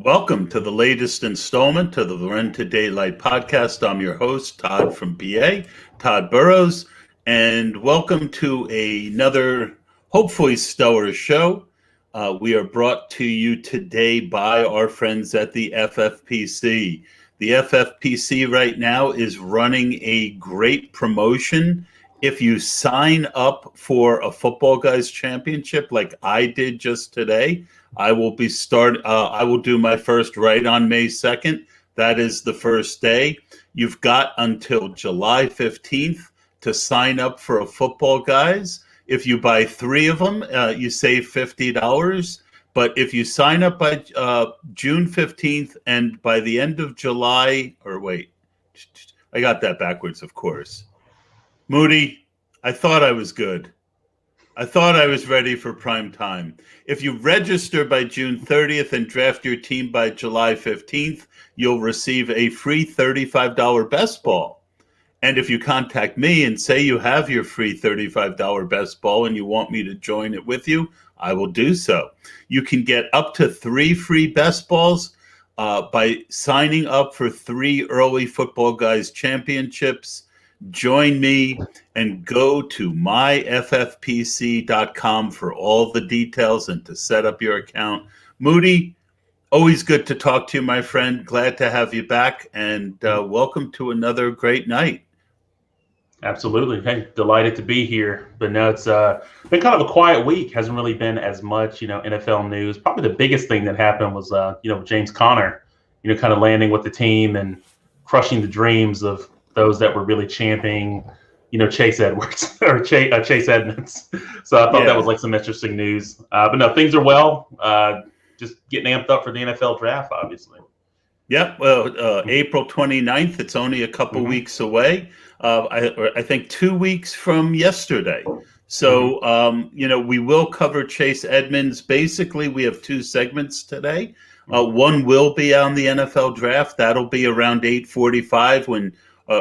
Welcome to the latest installment to the Run to Daylight podcast. I'm your host, Todd from PA, Todd Burrows, and welcome to another hopefully stellar show. We are brought to you today by our friends at the FFPC. The FFPC right now is running a great promotion. If you sign up for a Football Guys Championship like I did just today, I will do my first right on May 2nd. That is the first day. You've got until July 15th to sign up for a Football Guys. If you buy 3 of them, you save $50. But if you sign up by June 15th and by the end of July, I got that backwards, of course. Moody, I thought I was good. I thought I was ready for prime time. If you register by June 30th and draft your team by July 15th, you'll receive a free $35 best ball. And if you contact me and say you have your free $35 best ball and you want me to join it with you, I will do so. You can get up to 3 free best balls by signing up for 3 early Football Guys championships. Join me and go to myffpc.com for all the details and to set up your account. Moody, always good to talk to you, my friend. Glad to have you back, and welcome to another great night. Absolutely. Hey, delighted to be here. But no, it's been kind of a quiet week. Hasn't really been as much, NFL news. Probably the biggest thing that happened was, James Conner, kind of landing with the team and crushing the dreams of those that were really championing, Chase Edwards or Chase Edmonds. So I thought that was like some interesting news. But no, things are well. Just getting amped up for the NFL draft, obviously. Yep. Well, April 29th, it's only a couple weeks away. I think 2 weeks from yesterday. So, we will cover Chase Edmonds. Basically, we have 2 segments today. One will be on the NFL draft. That'll be around 8:45 when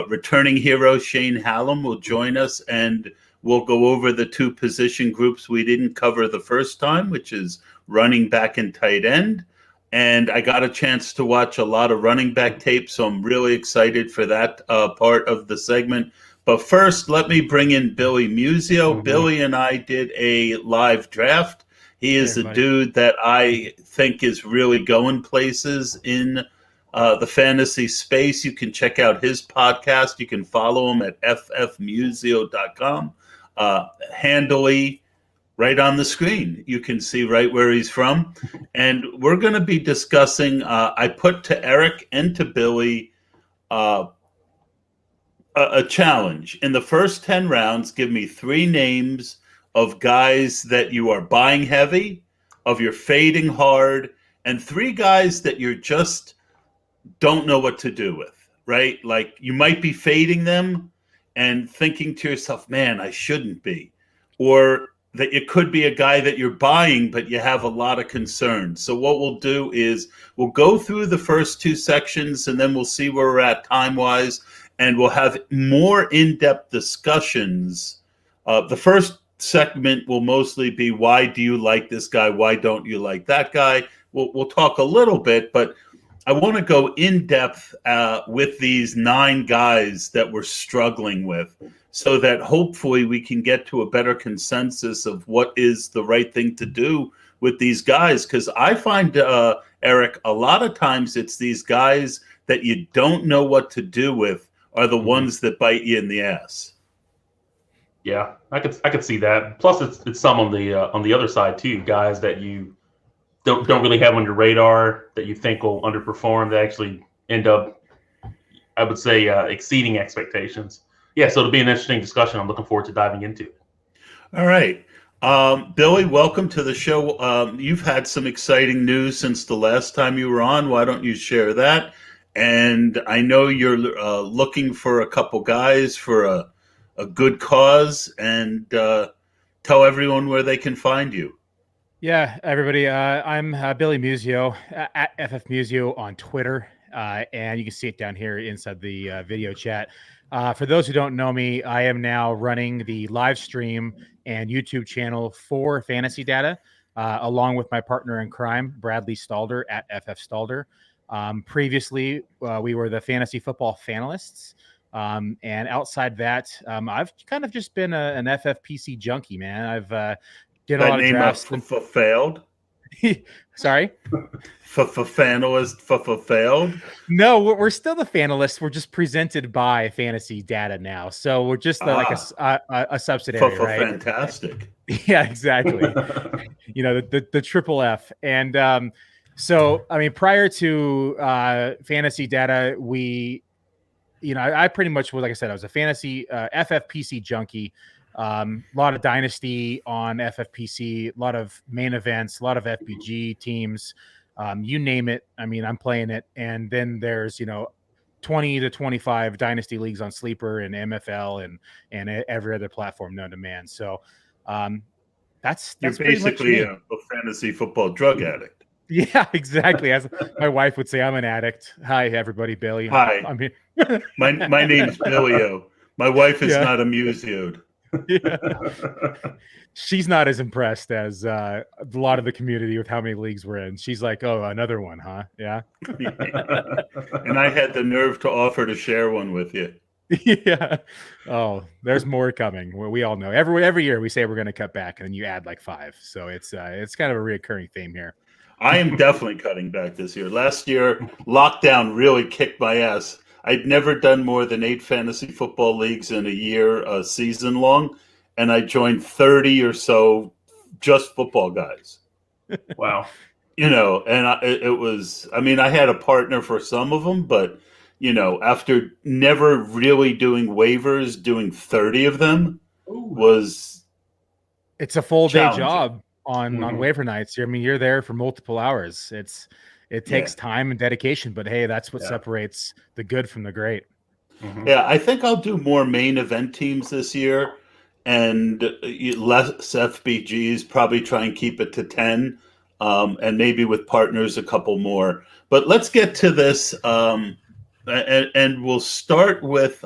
returning hero Shane Hallem will join us, and we'll go over the 2 position groups we didn't cover the first time, which is running back and tight end. And I got a chance to watch a lot of running back tape, so I'm really excited for that part of the segment. But first, let me bring in Billy Muzio. Billy and I did a live draft. He is a dude that I think is really going places in the fantasy space. You can check out his podcast. You can follow him at ffmuzio.com. Handily, right on the screen, you can see right where he's from. And we're going to be discussing, I put to Eric and to Billy a challenge. In the first 10 rounds, give me 3 names of guys that you are buying heavy, of you're fading hard, and 3 guys that you're just don't know what to do with, right? Like you might be fading them and thinking to yourself, man, I shouldn't be. Or that it could be a guy that you're buying, but you have a lot of concerns. So what we'll do is we'll go through the first 2 sections, and then we'll see where we're at time-wise, and we'll have more in-depth discussions. The first segment will mostly be, why do you like this guy? Why don't you like that guy? We'll talk a little bit, but I want to go in-depth with these 9 guys that we're struggling with, so that hopefully we can get to a better consensus of what is the right thing to do with these guys. Because I find, Eric, a lot of times it's these guys that you don't know what to do with are the ones that bite you in the ass. Yeah, I could see that. Plus, it's some on the other side too, guys that you don't really have on your radar that you think will underperform, that actually end up, I would say, exceeding expectations. Yeah, so it'll be an interesting discussion. I'm looking forward to diving into it. All right. Billy, welcome to the show. You've had some exciting news since the last time you were on. Why don't you share that? And I know you're looking for a couple guys for a good cause, and tell everyone where they can find you. Yeah, everybody. I'm Billy Muzio at FF Muzio on Twitter, and you can see it down here inside the video chat. For those who don't know me, I am now running the live stream and YouTube channel for Fantasy Data. along with my partner in crime, Bradley Stalder at FF Stalder. Previously, we were the fantasy football finalists. And outside that, I've kind of just been an FFPC junkie, man. I've did a lot of drafts. Failed? Sorry? Fanalist failed? No, we're still the finalists. We're just presented by Fantasy Data now. So we're just like a subsidiary, right? Fantastic. Yeah, exactly. The triple F. And so, I mean, prior to Fantasy Data, I pretty much was, like I said, I was a fantasy FFPC junkie. A lot of Dynasty on FFPC, a lot of main events, a lot of FBG teams. You name it. I mean, I'm playing it. And then there's, 20 to 25 Dynasty leagues on Sleeper and MFL and every other platform known to man. So that's You're basically a fantasy football drug addict. Yeah, exactly. As my wife would say, I'm an addict. Hi, everybody. Billy. Hi. I'm here. my name's Billio. My wife is not a Musioed. Yeah. She's not as impressed as a lot of the community with how many leagues we're in. She's like, oh, another one, huh? Yeah. And I had the nerve to offer to share one with you. Yeah. Oh, there's more coming. We all know. Every year we say we're going to cut back, and then you add like 5. So it's kind of a reoccurring theme here. I am definitely cutting back this year. Last year, lockdown really kicked my ass. I'd never done more than 8 fantasy football leagues in a year, a season long, and I joined 30 or so just football guys. Wow. And it was, I mean, I had a partner for some of them, but, after never really doing waivers, doing 30 of them was it's a full day job on waiver nights. I mean, you're there for multiple hours. It takes time and dedication, but hey, that's what separates the good from the great. Mm-hmm. Yeah, I think I'll do more main event teams this year and less FBGs, probably try and keep it to 10, and maybe with partners a couple more. But let's get to this, and we'll start with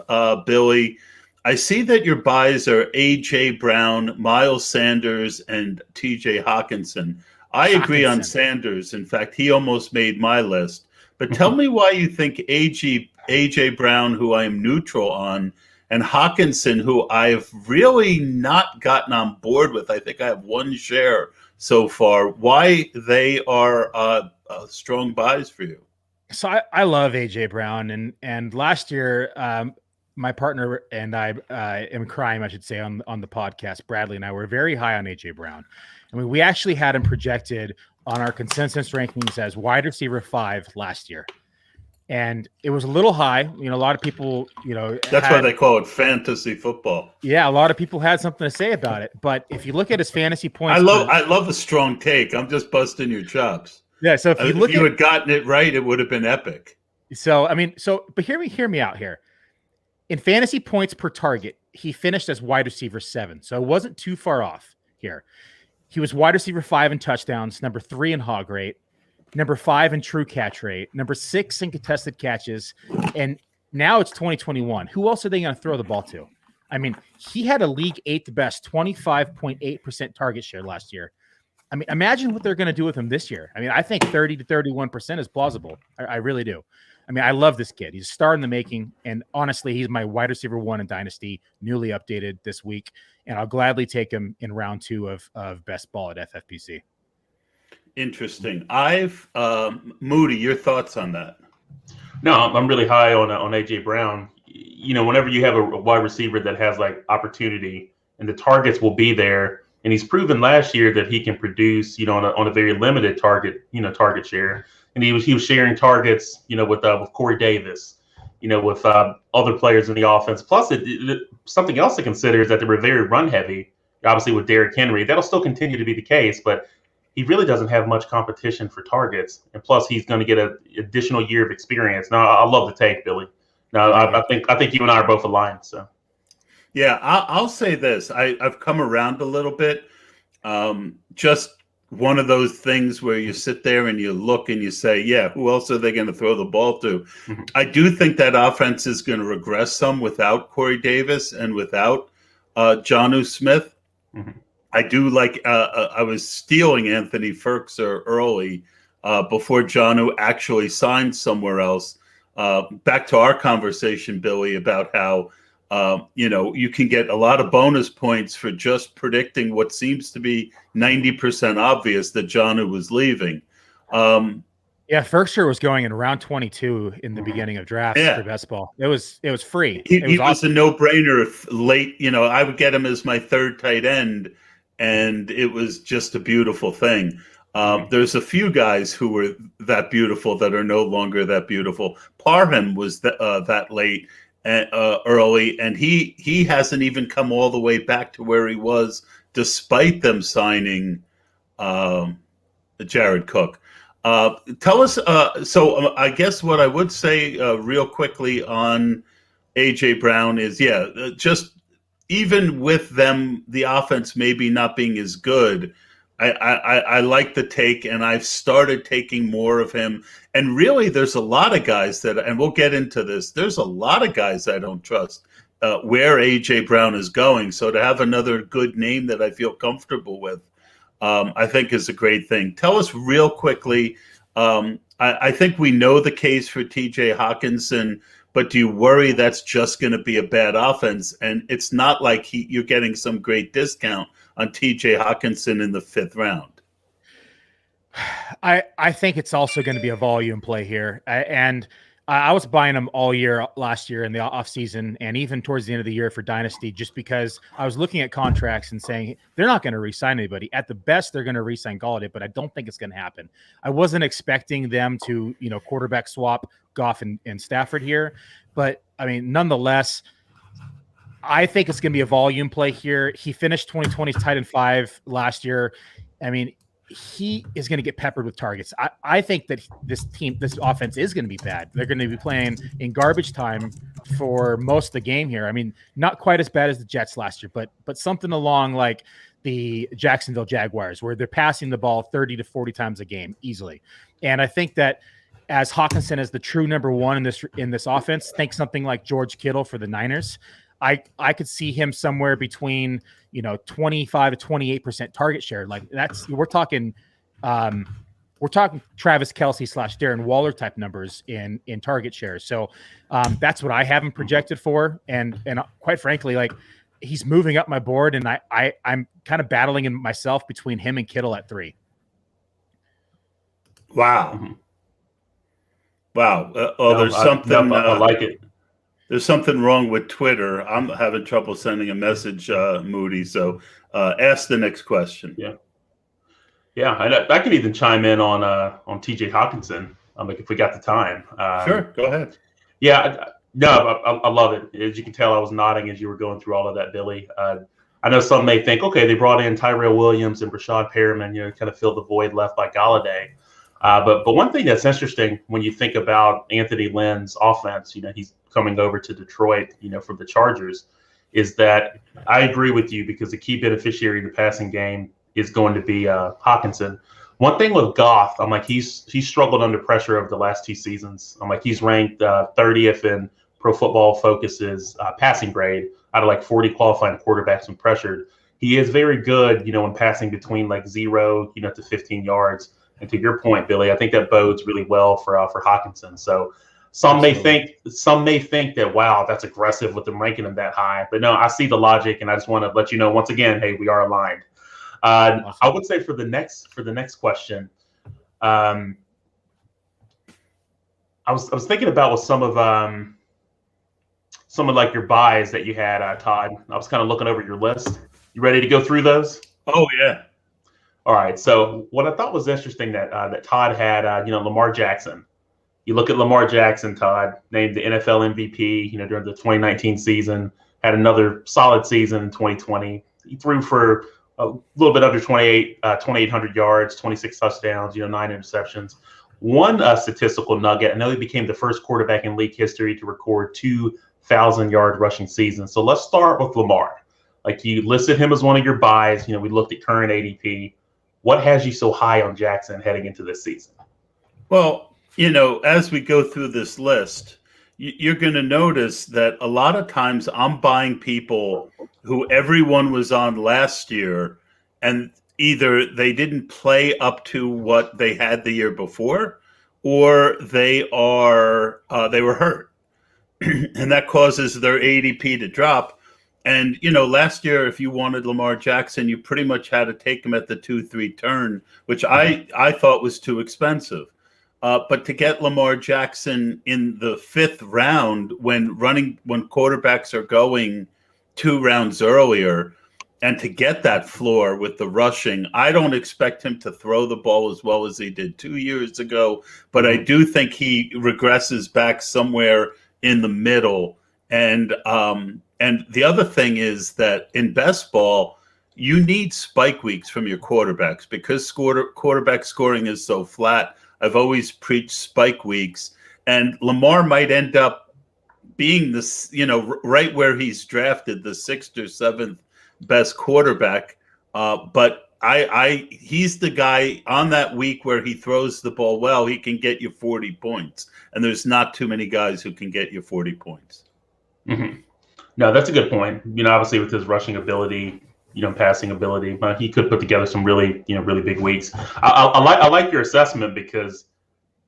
Billy. I see that your buys are A.J. Brown, Miles Sanders, and T.J. Hawkinson. I agree on Sanders. In fact, he almost made my list. But tell me why you think A.J. Brown, who I am neutral on, and Hawkinson, who I've really not gotten on board with, I think I have 1 share so far, why they are strong buys for you. So I love A.J. Brown. And last year, my partner and I am crying, I should say, on the podcast. Bradley and I were very high on A.J. Brown. I mean, we actually had him projected on our consensus rankings as wide receiver 5 last year. And it was a little high. A lot of people, that's why they call it fantasy football. Yeah, a lot of people had something to say about it. But if you look at his fantasy points, I love a strong take. I'm just busting your chops. Yeah, so if you had gotten it right, it would have been epic. So but hear me out here. In fantasy points per target, he finished as wide receiver 7. So it wasn't too far off here. He was wide receiver 5 in touchdowns, number 3 in hog rate, number 5 in true catch rate, number 6 in contested catches. And now it's 2021. Who else are they going to throw the ball to? I mean, he had a league 8th best 25.8% target share last year. I mean, imagine what they're going to do with him this year. I mean, I think 30 to 31% is plausible. I really do. I mean, I love this kid. He's a star in the making. And honestly, he's my wide receiver 1 in Dynasty, newly updated this week. And I'll gladly take him in round 2 of best ball at FFPC. Interesting. Moody, your thoughts on that? No, I'm really high on AJ Brown. Whenever you have a wide receiver that has like opportunity and the targets will be there, and he's proven last year that he can produce, on a very limited target share. And he was sharing targets, with Corey Davis, with other players in the offense. Plus, something else to consider is that they were very run heavy. Obviously, with Derrick Henry, that'll still continue to be the case, but he really doesn't have much competition for targets. And plus, he's going to get an additional year of experience. Now, I love the take, Billy. Now, I think you and I are both aligned. So, yeah, I'll say this: I've come around a little bit. Just one of those things where you sit there and you look and you say, yeah, who else are they going to throw the ball to? Mm-hmm. I do think that offense is going to regress some without Corey Davis and without Jonnu Smith. Mm-hmm. I do like. I was stealing Anthony Ferkser early before Jonnu actually signed somewhere else. Back to our conversation, Billy, about how you can get a lot of bonus points for just predicting what seems to be 90% obvious that Jonnu was leaving. Yeah, Ferkser was going in round 22 in the beginning of drafts for best ball. It was free. He was was a no-brainer late. I would get him as my third tight end, and it was just a beautiful thing. There's a few guys who were that beautiful that are no longer that beautiful. Parham was that late and early, and he hasn't even come all the way back to where he was, despite them signing Jared Cook. Tell us. So I guess what I would say real quickly on AJ Brown is, just even with them, the offense maybe not being as good. I like the take, and I've started taking more of him. And really, there's a lot of guys and we'll get into this. There's a lot of guys I don't trust where AJ Brown is going. So to have another good name that I feel comfortable with, I think is a great thing. Tell us real quickly. I think we know the case for TJ Hawkinson, but do you worry that's just going to be a bad offense? And it's not like you're getting some great discount on TJ Hawkinson in the 5th round. I think it's also going to be a volume play here. I was buying them all year last year in the offseason and even towards the end of the year for Dynasty, just because I was looking at contracts and saying they're not going to re-sign anybody. At the best, they're going to re-sign Galladay, but I don't think it's going to happen. I wasn't expecting them to, quarterback swap Goff and Stafford here. But, I mean, nonetheless, I think it's going to be a volume play here. He finished 2020's tight end 5 last year. I mean, he is going to get peppered with targets. I think that this offense is going to be bad. They're going to be playing in garbage time for most of the game here. I mean, not quite as bad as the Jets last year, but something along like the Jacksonville Jaguars, where they're passing the ball 30 to 40 times a game easily. And I think that as Hawkinson is the true number 1 in this offense, think something like George Kittle for the Niners. I could see him somewhere between 25 to 28% target share. Like we're talking Travis Kelce / Darren Waller type numbers in target share. So that's what I have him projected for. And quite frankly, like he's moving up my board, and I'm kind of battling in myself between him and Kittle at 3. Wow. There's something. I like it. There's something wrong with Twitter. I'm having trouble sending a message, Moody. So ask the next question. Yeah. I can even chime in on TJ Hawkinson. If we got the time. Sure, go ahead. Yeah, I love it. As you can tell, I was nodding as you were going through all of that, Billy. I know some may think, okay, they brought in Tyrell Williams and Rashad Perriman, kind of fill the void left by Galladay. But one thing that's interesting when you think about Anthony Lynn's offense, he's coming over to Detroit, from the Chargers, is that I agree with you because the key beneficiary of the passing game is going to be Hawkinson. One thing with Goff, I'm like, he's struggled under pressure over the last 2 seasons. I'm like, he's ranked 30th in Pro Football Focus's passing grade out of like 40 qualifying quarterbacks when pressured. He is very good, in passing between like 0, to 15 yards. And to your point, Billy, I think that bodes really well for Hawkinson. So some may think that, wow, that's aggressive with them ranking him that high. But no, I see the logic, and I just want to let you know once again, hey, we are aligned. Awesome. I would say for the next question, I was thinking about with some of like your buys that you had, Todd. I was kind of looking over your list. You ready to go through those? Oh yeah. All right. So what I thought was interesting that Todd had, Lamar Jackson. You look at Lamar Jackson, Todd, named the NFL MVP, during the 2019 season, had another solid season in 2020. He threw for a little bit under 2,800 yards, 26 touchdowns, 9 interceptions. One statistical nugget, I know he became the first quarterback in league history to record 2,000-yard rushing seasons. So let's start with Lamar. Like you listed him as one of your buys. We looked at current ADP. What has you so high on Jackson heading into this season? Well, as we go through this list, you're going to notice that a lot of times I'm buying people who everyone was on last year, and either they didn't play up to what they had the year before, or they were hurt, and that causes their ADP to drop. And last year, if you wanted Lamar Jackson, you pretty much had to take him at the 2-3 turn, which I thought was too expensive. But to get Lamar Jackson in the 5th round when quarterbacks are going 2 rounds earlier, and to get that floor with the rushing, I don't expect him to throw the ball as well as he did 2 years ago, but I do think he regresses back somewhere in the middle. And the other thing is that in best ball, you need spike weeks from your quarterbacks because quarterback scoring is so flat. I've always preached spike weeks, and Lamar might end up being this, right where he's drafted, the 6th or 7th best quarterback. But he's the guy on that week where he throws the ball well, he can get you 40 points. And there's not too many guys who can get you 40 points. Mm-hmm. No, that's a good point. Obviously with his rushing ability, passing ability, he could put together some really, really big weeks. I like your assessment because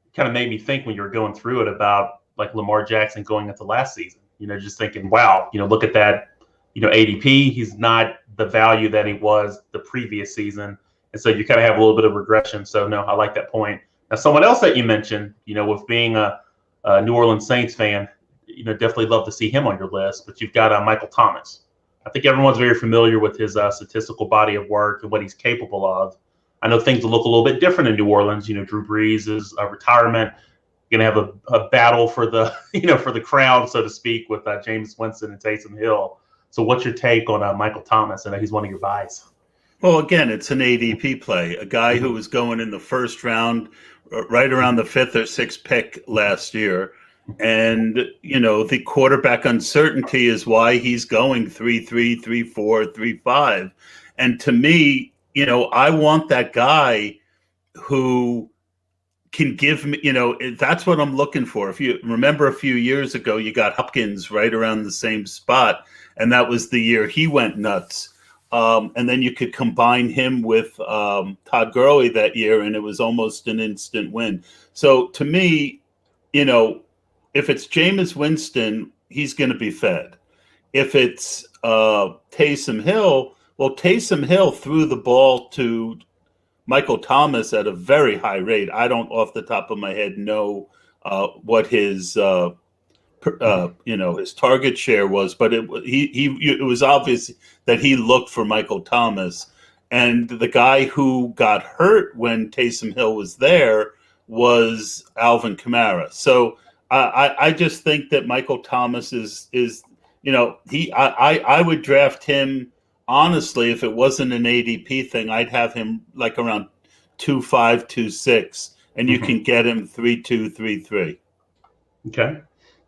it kind of made me think when you were going through it about like Lamar Jackson going into last season, just thinking, wow, look at that, ADP, he's not the value that he was the previous season. And so you kind of have a little bit of regression. So no, I like that point. Now, someone else that you mentioned, with being a New Orleans Saints fan, definitely love to see him on your list, but you've got Michael Thomas. I think everyone's very familiar with his statistical body of work and what he's capable of. I know things will look a little bit different in New Orleans. Drew Brees' retirement, going to have a battle for the, for the crown, so to speak, with Jameis Winston and Taysom Hill. So what's your take on Michael Thomas? I know he's one of your buys. Well, again, it's an ADP play. A guy who was going in the 1st round, right around the 5th or 6th pick last year. And, the quarterback uncertainty is why he's going 3-3, 3-4, 3-5. And to me, I want that guy who can give me, that's what I'm looking for. If you remember a few years ago, you got Hopkins right around the same spot, and that was the year he went nuts. And then you could combine him with Todd Gurley that year, and it was almost an instant win. So to me, if it's Jameis Winston, he's going to be fed. If it's Taysom Hill, well, Taysom Hill threw the ball to Michael Thomas at a very high rate. I don't, off the top of my head, know what his his target share was, but it was obvious that he looked for Michael Thomas. And the guy who got hurt when Taysom Hill was there was Alvin Kamara. So I just think that Michael Thomas is I would draft him. Honestly, if it wasn't an ADP thing, I'd have him like around 2.5, 2.6, and you can get him 3.2, 3.3. Okay.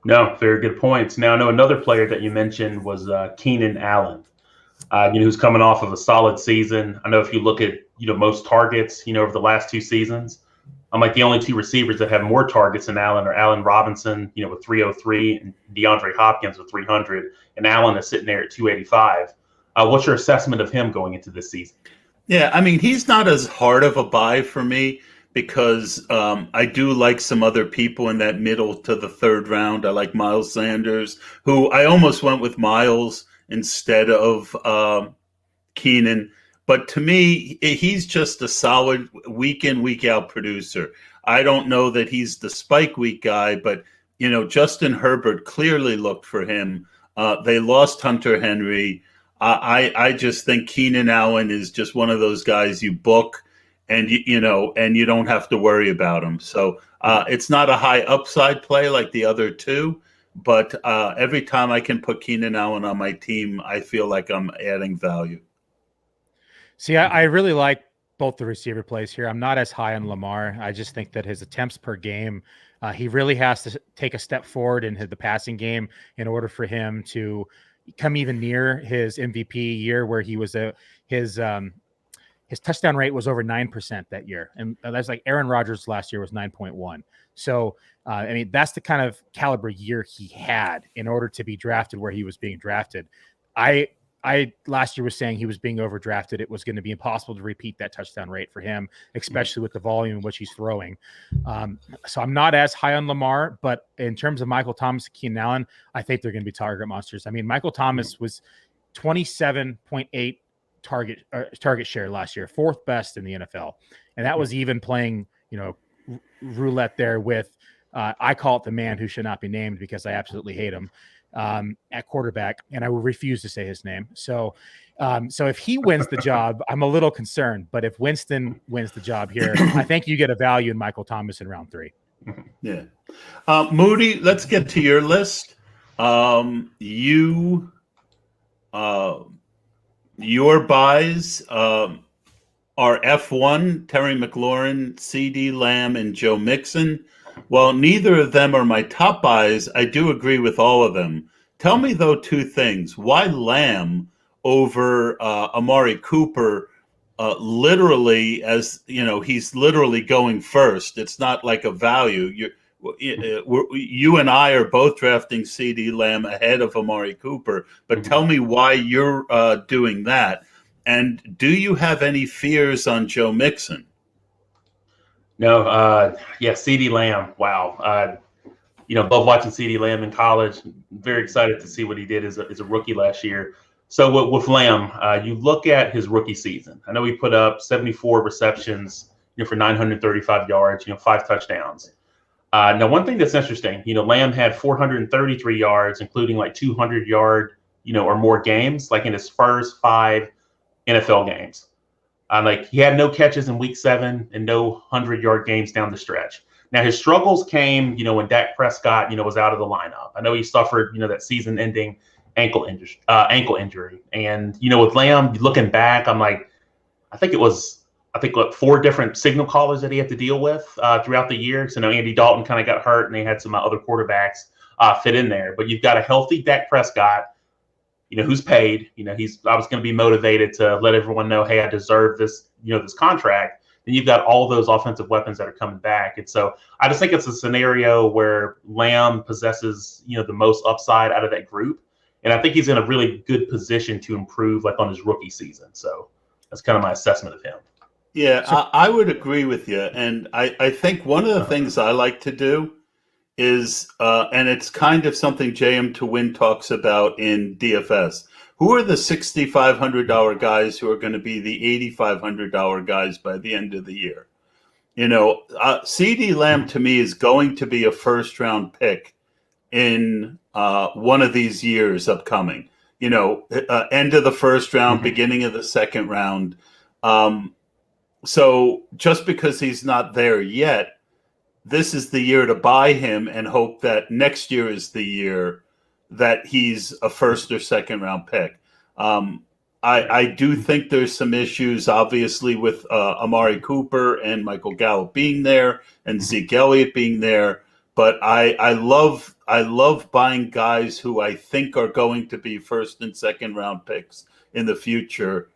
No, very good points. Now, I know another player that you mentioned was Keenan Allen, who's coming off of a solid season. I know if you look at, most targets, over the last 2 seasons, I'm like the only 2 receivers that have more targets than Allen are Allen Robinson, with 303 and DeAndre Hopkins with 300, and Allen is sitting there at 285. What's your assessment of him going into this season? Yeah, I mean, he's not as hard of a buy for me because I do like some other people in that middle to the 3rd round. I like Miles Sanders, who I almost went with Miles instead of Keenan. But to me, he's just a solid week in, week out producer. I don't know that he's the spike week guy, but, Justin Herbert clearly looked for him. They lost Hunter Henry. I just think Keenan Allen is just one of those guys you book and you don't have to worry about him. So it's not a high upside play like the other 2, but every time I can put Keenan Allen on my team, I feel like I'm adding value. See, I really like both the receiver plays here. I'm not as high on Lamar. I just think that his attempts per game, he really has to take a step forward in the passing game in order for him to come even near his MVP year, where he was his touchdown rate was over 9% that year, and that's like Aaron Rodgers last year was 9.1. So I mean, that's the kind of caliber year he had in order to be drafted where he was being drafted. I I last year was saying he was being overdrafted. It was going to be impossible to repeat that touchdown rate for him, especially with the volume in which he's throwing. So I'm not as high on Lamar, but in terms of Michael Thomas and Keenan Allen, I think they're going to be target monsters. I mean, Michael Thomas was 27.8 target share last year, fourth best in the NFL, and that was even playing, roulette there with. I call it the man who should not be named because I absolutely hate him at quarterback, and I will refuse to say his name. So if he wins the job, I'm a little concerned. But if Winston wins the job here, I think you get a value in Michael Thomas in round 3. Yeah. Moody, let's get to your list. Your buys are F1, Terry McLaurin, CeeDee Lamb, and Joe Mixon. While neither of them are my top buys, I do agree with all of them. Tell me, though, two things. Why Lamb over Amari Cooper, literally, as he's literally going first. It's not like a value. You and I are both drafting CeeDee Lamb ahead of Amari Cooper, but tell me why you're doing that. And do you have any fears on Joe Mixon? No, CeeDee Lamb. Wow. Both watching CeeDee Lamb in college. Very excited to see what he did as a rookie last year. So with Lamb, you look at his rookie season. I know he put up 74 receptions, for 935 yards, 5 touchdowns. Now, one thing that's interesting, Lamb had 433 yards, including like 200-yard, or more games, like in his first 5 NFL games. He had no catches in week 7 and no 100-yard games down the stretch. Now, his struggles came, when Dak Prescott, was out of the lineup. I know he suffered, that season-ending ankle injury. And, with Lamb, looking back, I'm like, I think 4 different signal callers that he had to deal with throughout the year. So, Andy Dalton kind of got hurt, and they had some other quarterbacks fit in there. But you've got a healthy Dak Prescott, who's paid. He's obviously going to be motivated to let everyone know, hey, I deserve this, this contract. Then you've got all those offensive weapons that are coming back. And so I just think it's a scenario where Lamb possesses, the most upside out of that group. And I think he's in a really good position to improve on his rookie season. So that's kind of my assessment of him. Yeah, I would agree with you. And I think one of the things I like to do is, and it's kind of something JM to Win talks about in DFS, who are the $6,500 guys who are going to be the $8,500 guys by the end of the year? CeeDee Lamb to me is going to be a first-round pick in one of these years upcoming. End of the first round, beginning of the second round. So just because he's not there yet, this is the year to buy him and hope that next year is the year that he's a first or second round pick. I do think there's some issues, obviously, with Amari Cooper and Michael Gallup being there and Zeke Elliott being there. But I love buying guys who I think are going to be first and second round picks in the future.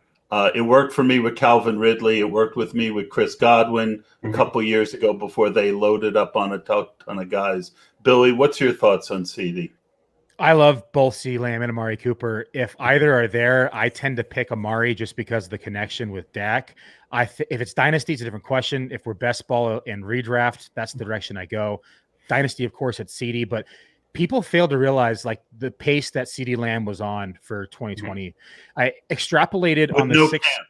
It worked for me with Calvin Ridley. It worked with me with Chris Godwin a couple years ago before they loaded up on a ton of guys. Billy, what's your thoughts on CD? I love both CeeDee Lamb and Amari Cooper. If either are there, I tend to pick Amari just because of the connection with Dak. If it's Dynasty, it's a different question. If we're best ball and redraft, that's the direction I go. Dynasty, of course, it's CD, but people fail to realize the pace that CeeDee Lamb was on for 2020. I extrapolated with on the no 6. Camp.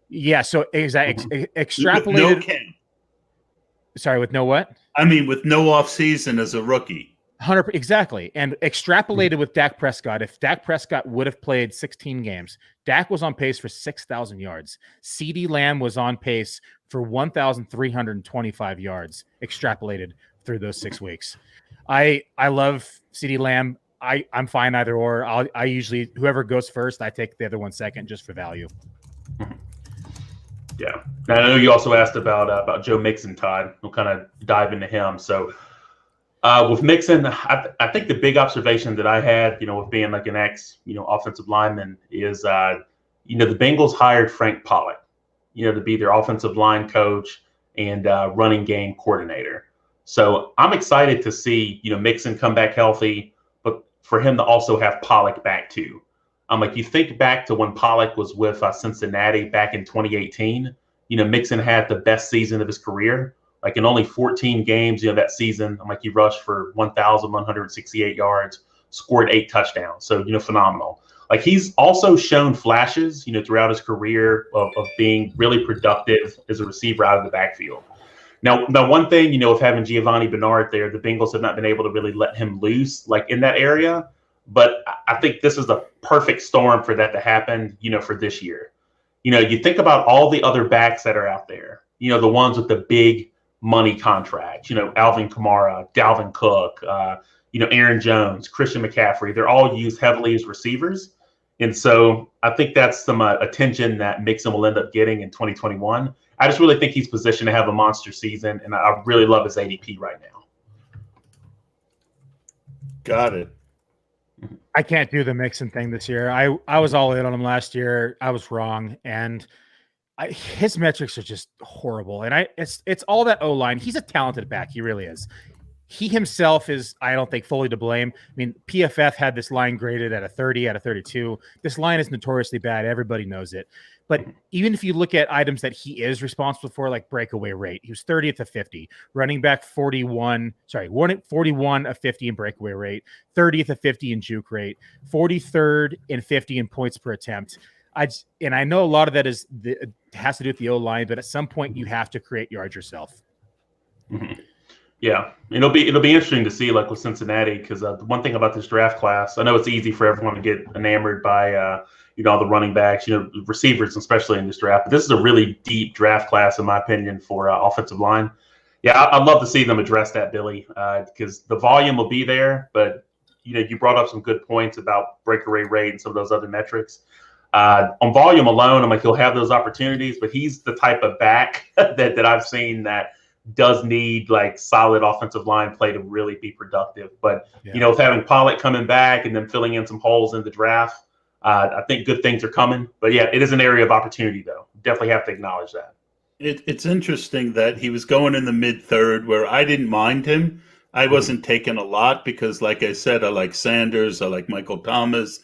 Yeah, so extrapolated. With no camp. Sorry, with no what? I mean, with no off season as a rookie. 100 exactly, and extrapolated with Dak Prescott. If Dak Prescott would have played 16 games, Dak was on pace for 6,000 yards. CeeDee Lamb was on pace for 1,325 yards, extrapolated through those 6 weeks. I love CeeDee Lamb. I'm fine either or. I usually, whoever goes first, I take the other one second just for value. Yeah, I know you also asked about Joe Mixon, Todd. We'll kind of dive into him. So with Mixon, I think the big observation that I had, with being like an ex, offensive lineman is, the Bengals hired Frank Pollock, to be their offensive line coach and running game coordinator. So I'm excited to see, Mixon come back healthy, but for him to also have Pollock back too. Like you think back to when Pollock was with Cincinnati back in 2018, Mixon had the best season of his career. Like in only 14 games, that season, like he rushed for 1,168 yards, scored 8 touchdowns. So, phenomenal. Like he's also shown flashes, throughout his career of being really productive as a receiver out of the backfield. Now, one thing, of having Giovanni Bernard there, the Bengals have not been able to really let him loose, like in that area. But I think this is the perfect storm for that to happen, for this year. You think about all the other backs that are out there, the ones with the big money contracts, Alvin Kamara, Dalvin Cook, Aaron Jones, Christian McCaffrey. They're all used heavily as receivers. And so I think that's some attention that Mixon will end up getting in 2021. I just really think he's positioned to have a monster season, and I really love his ADP right now. Got it. I can't do the Mixon thing this year. I was all in on him last year. I was wrong, and his metrics are just horrible. And it's all that O-line. He's a talented back. He really is. He himself is, I don't think, fully to blame. I mean, PFF had this line graded at a 30 out of 32. This line is notoriously bad. Everybody knows it. But even if you look at items that he is responsible for, like breakaway rate, he was 30th of 50, running back 41 of 50 in breakaway rate, 30th of 50 in juke rate, 43rd and 50 in points per attempt. I know a lot of that has to do with the O-line, but at some point you have to create yards yourself. Mm-hmm. Yeah, it'll be interesting to see, like with Cincinnati, because the one thing about this draft class, I know it's easy for everyone to get enamored by all the running backs, receivers, especially in this draft. But this is a really deep draft class, in my opinion, for offensive line. Yeah, I'd love to see them address that, Billy, because the volume will be there. But you brought up some good points about breakaway rate and some of those other metrics. On volume alone, I'm like, he'll have those opportunities, but he's the type of back that I've seen that does need like solid offensive line play to really be productive. But, with having Pollock coming back and then filling in some holes in the draft, I think good things are coming. But yeah, it is an area of opportunity, though. Definitely have to acknowledge that. It's interesting that he was going in the mid-third where I didn't mind him. I wasn't taking a lot because, like I said, I like Sanders, I like Michael Thomas,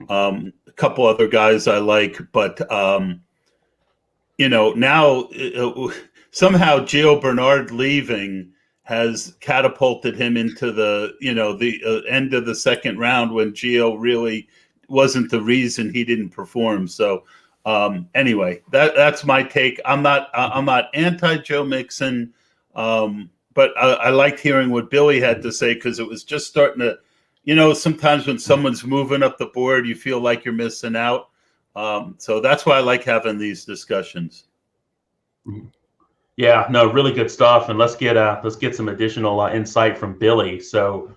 a couple other guys I like. But, now somehow Gio Bernard leaving has catapulted him into the end of the second round when Gio really wasn't the reason he didn't perform. So anyway, that's my take. I'm not anti Joe Mixon, but I liked hearing what Billy had to say because it was just starting to, sometimes when someone's moving up the board, you feel like you're missing out. So that's why I like having these discussions. Yeah, no, really good stuff. And let's get some additional insight from Billy. So,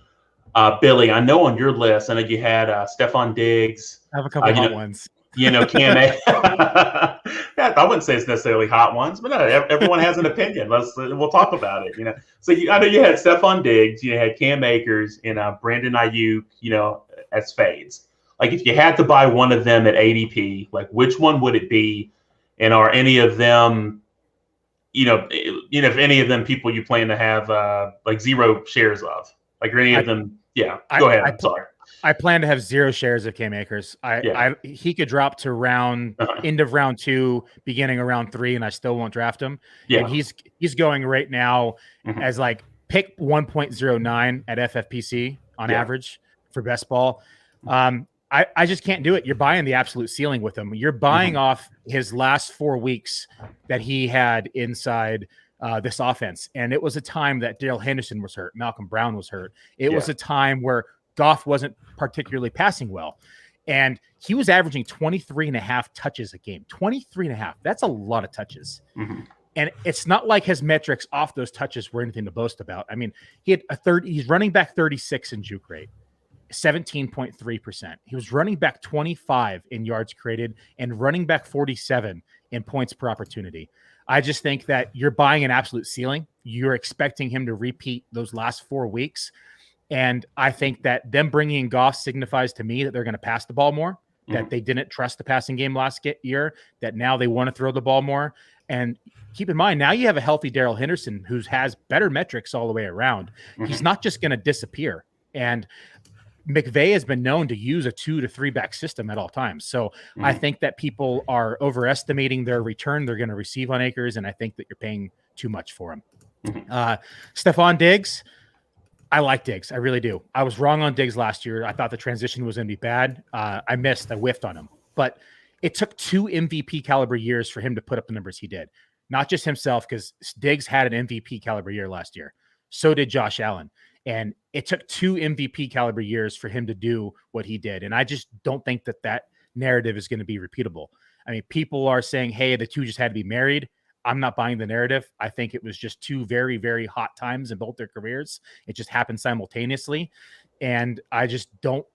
Billy, I know on your list, I know you had Stephon Diggs. I have a couple hot ones. Cam A. I wouldn't say it's necessarily hot ones, but no, everyone has an opinion. We'll talk about it. So I know you had Stephon Diggs, you had Cam Akers, and Brandon Ayuk, as fades. Like if you had to buy one of them at ADP, like which one would it be? And are any of them, if any of them people you plan to have like 0 shares of, like are any of them? Yeah, go ahead. I'm sorry. I plan to have 0 shares of Cam Akers. He could drop to end of round 2, beginning of round 3, and I still won't draft him. Yeah. And he's going right now as like pick 1.09 at FFPC on average for best ball. I just can't do it. You're buying the absolute ceiling with him. You're buying off his last 4 weeks that he had inside this offense. And it was a time that Darrell Henderson was hurt. Malcolm Brown was hurt. It was a time where Goff wasn't particularly passing well. And he was averaging 23.5 touches a game. 23.5. That's a lot of touches. And it's not like his metrics off those touches were anything to boast about. I mean, he's running back 36 in juke rate. 17.3%. He was running back 25 in yards created and running back 47 in points per opportunity. I just think that you're buying an absolute ceiling. You're expecting him to repeat those last 4 weeks. And I think that them bringing in Goff signifies to me that they're going to pass the ball more, that they didn't trust the passing game last year, that now they want to throw the ball more. And keep in mind, now you have a healthy Darrell Henderson who has better metrics all the way around. He's not just going to disappear. And McVay has been known to use a 2 to 3 back system at all times. So I think that people are overestimating their return they're going to receive on Akers, and I think that you're paying too much for him. Stephon Diggs, I like Diggs. I really do. I was wrong on Diggs last year. I thought the transition was going to be bad. I whiffed on him. But it took 2 MVP caliber years for him to put up the numbers he did. Not just himself, because Diggs had an MVP caliber year last year. So did Josh Allen. And it took 2 MVP caliber years for him to do what he did. And I just don't think that narrative is going to be repeatable. I mean, people are saying, hey, the 2 just had to be married. I'm not buying the narrative. I think it was just 2 very, very hot times in both their careers. It just happened simultaneously. And I don't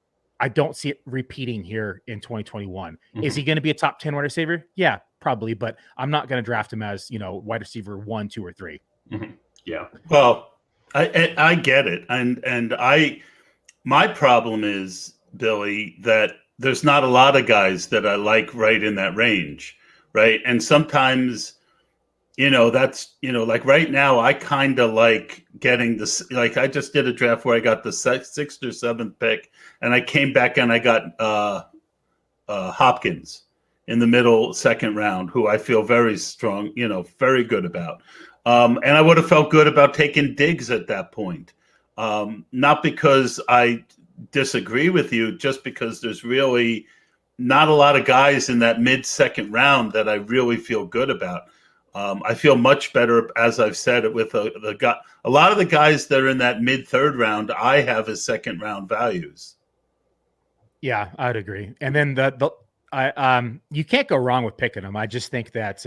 see it repeating here in 2021. Is he going to be a top 10 wide receiver? Yeah, probably. But I'm not going to draft him as, wide receiver 1, 2, or 3. Yeah. Well, I get it. And my problem is, Billy, that there's not a lot of guys that I like right in that range. Right. And sometimes, that's, like right now, I kind of like getting this. Like I just did a draft where I got the 6th or 7th pick, and I came back and I got Hopkins in the middle 2nd round, who I feel very strong, very good about. And I would have felt good about taking Diggs at that point. Not because I disagree with you, just because there's really not a lot of guys in that mid-2nd round that I really feel good about. I feel much better, as I've said, with a lot of the guys that are in that mid-3rd round, I have as 2nd round values. Yeah, I'd agree. And then you can't go wrong with picking him. I just think that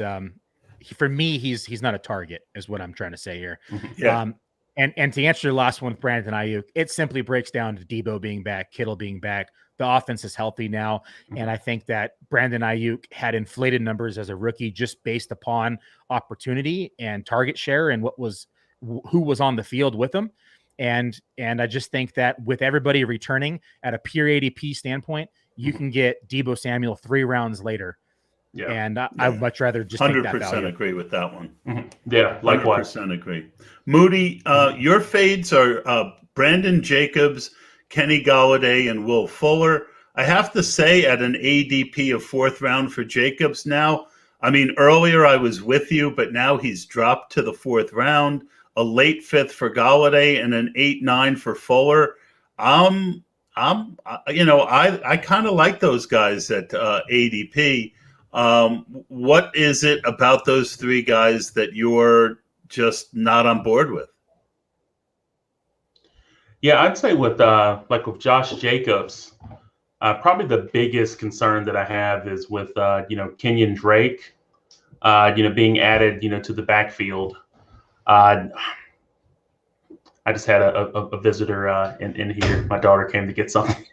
for me, he's not a target, is what I'm trying to say here. Yeah. And to answer your last one with Brandon Ayuk, it simply breaks down to Debo being back, Kittle being back. The offense is healthy now. And I think that Brandon Ayuk had inflated numbers as a rookie just based upon opportunity and target share and who was on the field with him. And I just think that with everybody returning at a pure ADP standpoint, you can get Debo Samuel 3 rounds later. Yeah. And I would much rather just 100% agree with that one. Yeah, likewise. 100% agree. Moody, your fades are Brandon Jacobs, Kenny Golladay, and Will Fuller. I have to say, at an ADP of 4th round for Jacobs now, I mean, earlier I was with you, but now he's dropped to the 4th round, a late 5th for Golladay, and an 8-9 for Fuller. I kind of like those guys at ADP. What is it about those 3 guys that you're just not on board with? Yeah, I'd say with Josh Jacobs, probably the biggest concern that I have is with Kenyon Drake, being added to the backfield. I just had a visitor in here. My daughter came to get something.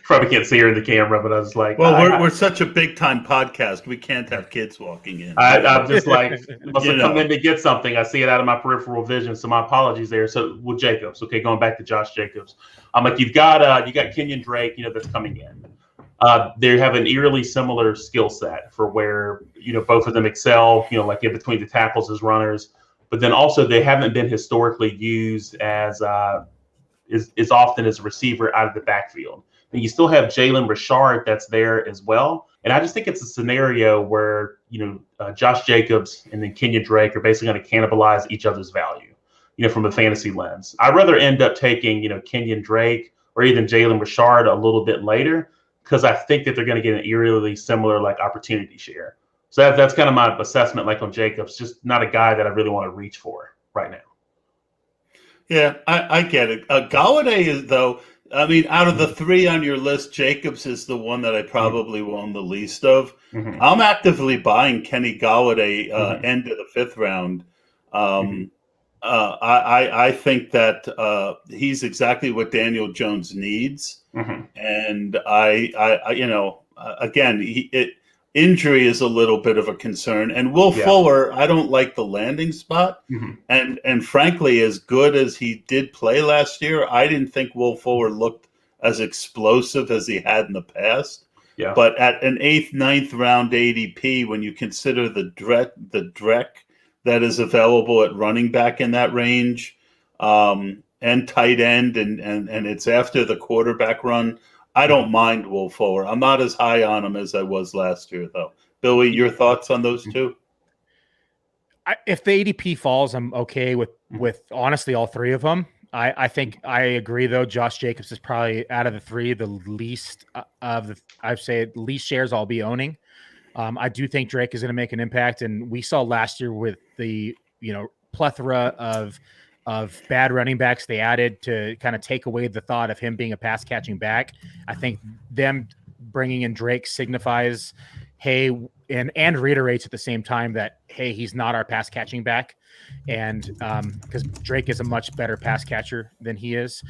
Probably can't see her in the camera, but I was like, well, we're such a big time podcast. We can't have kids walking in. I'm just like, must have come in to get something. I see it out of my peripheral vision. So my apologies there. So with Jacobs, okay, going back to Josh Jacobs, I'm like, you got Kenyon Drake, that's coming in. They have an eerily similar skill set for where, both of them excel, like in between the tackles as runners. But then also they haven't been historically used as often as a receiver out of the backfield. And you still have Jalen Richard that's there as well. And I just think it's a scenario where, Josh Jacobs and then Kenyon Drake are basically going to cannibalize each other's value, from a fantasy lens. I'd rather end up taking, Kenyon Drake or even Jalen Richard a little bit later, because I think that they're going to get an eerily similar opportunity share. So that's kind of my assessment, on Jacobs, just not a guy that I really want to reach for right now. Yeah, I get it. Golladay is, though, I mean, out of the 3 on your list, Jacobs is the one that I probably won the least of. I'm actively buying Kenny Golladay end of the 5th round. I think that he's exactly what Daniel Jones needs. And injury is a little bit of a concern. And Will Fuller, I don't like the landing spot. And frankly, as good as he did play last year, I didn't think Will Fuller looked as explosive as he had in the past. Yeah. But at an 8th, 9th round ADP, when you consider the Drek that is available at running back in that range, and tight end, and it's after the quarterback run. I don't mind Will Fuller. I'm not as high on him as I was last year, though. Billy, your thoughts on those two? If the ADP falls, I'm okay with honestly all three of them. I think I agree, though. Josh Jacobs is probably out of the three the least of the, I'd say, least shares I'll be owning. I do think Drake is going to make an impact, and we saw last year with the plethora of bad running backs they added to kind of take away the thought of him being a pass catching back. I think them bringing in Drake signifies, hey, and reiterates at the same time that, hey, he's not our pass catching back, and because Drake is a much better pass catcher than he is.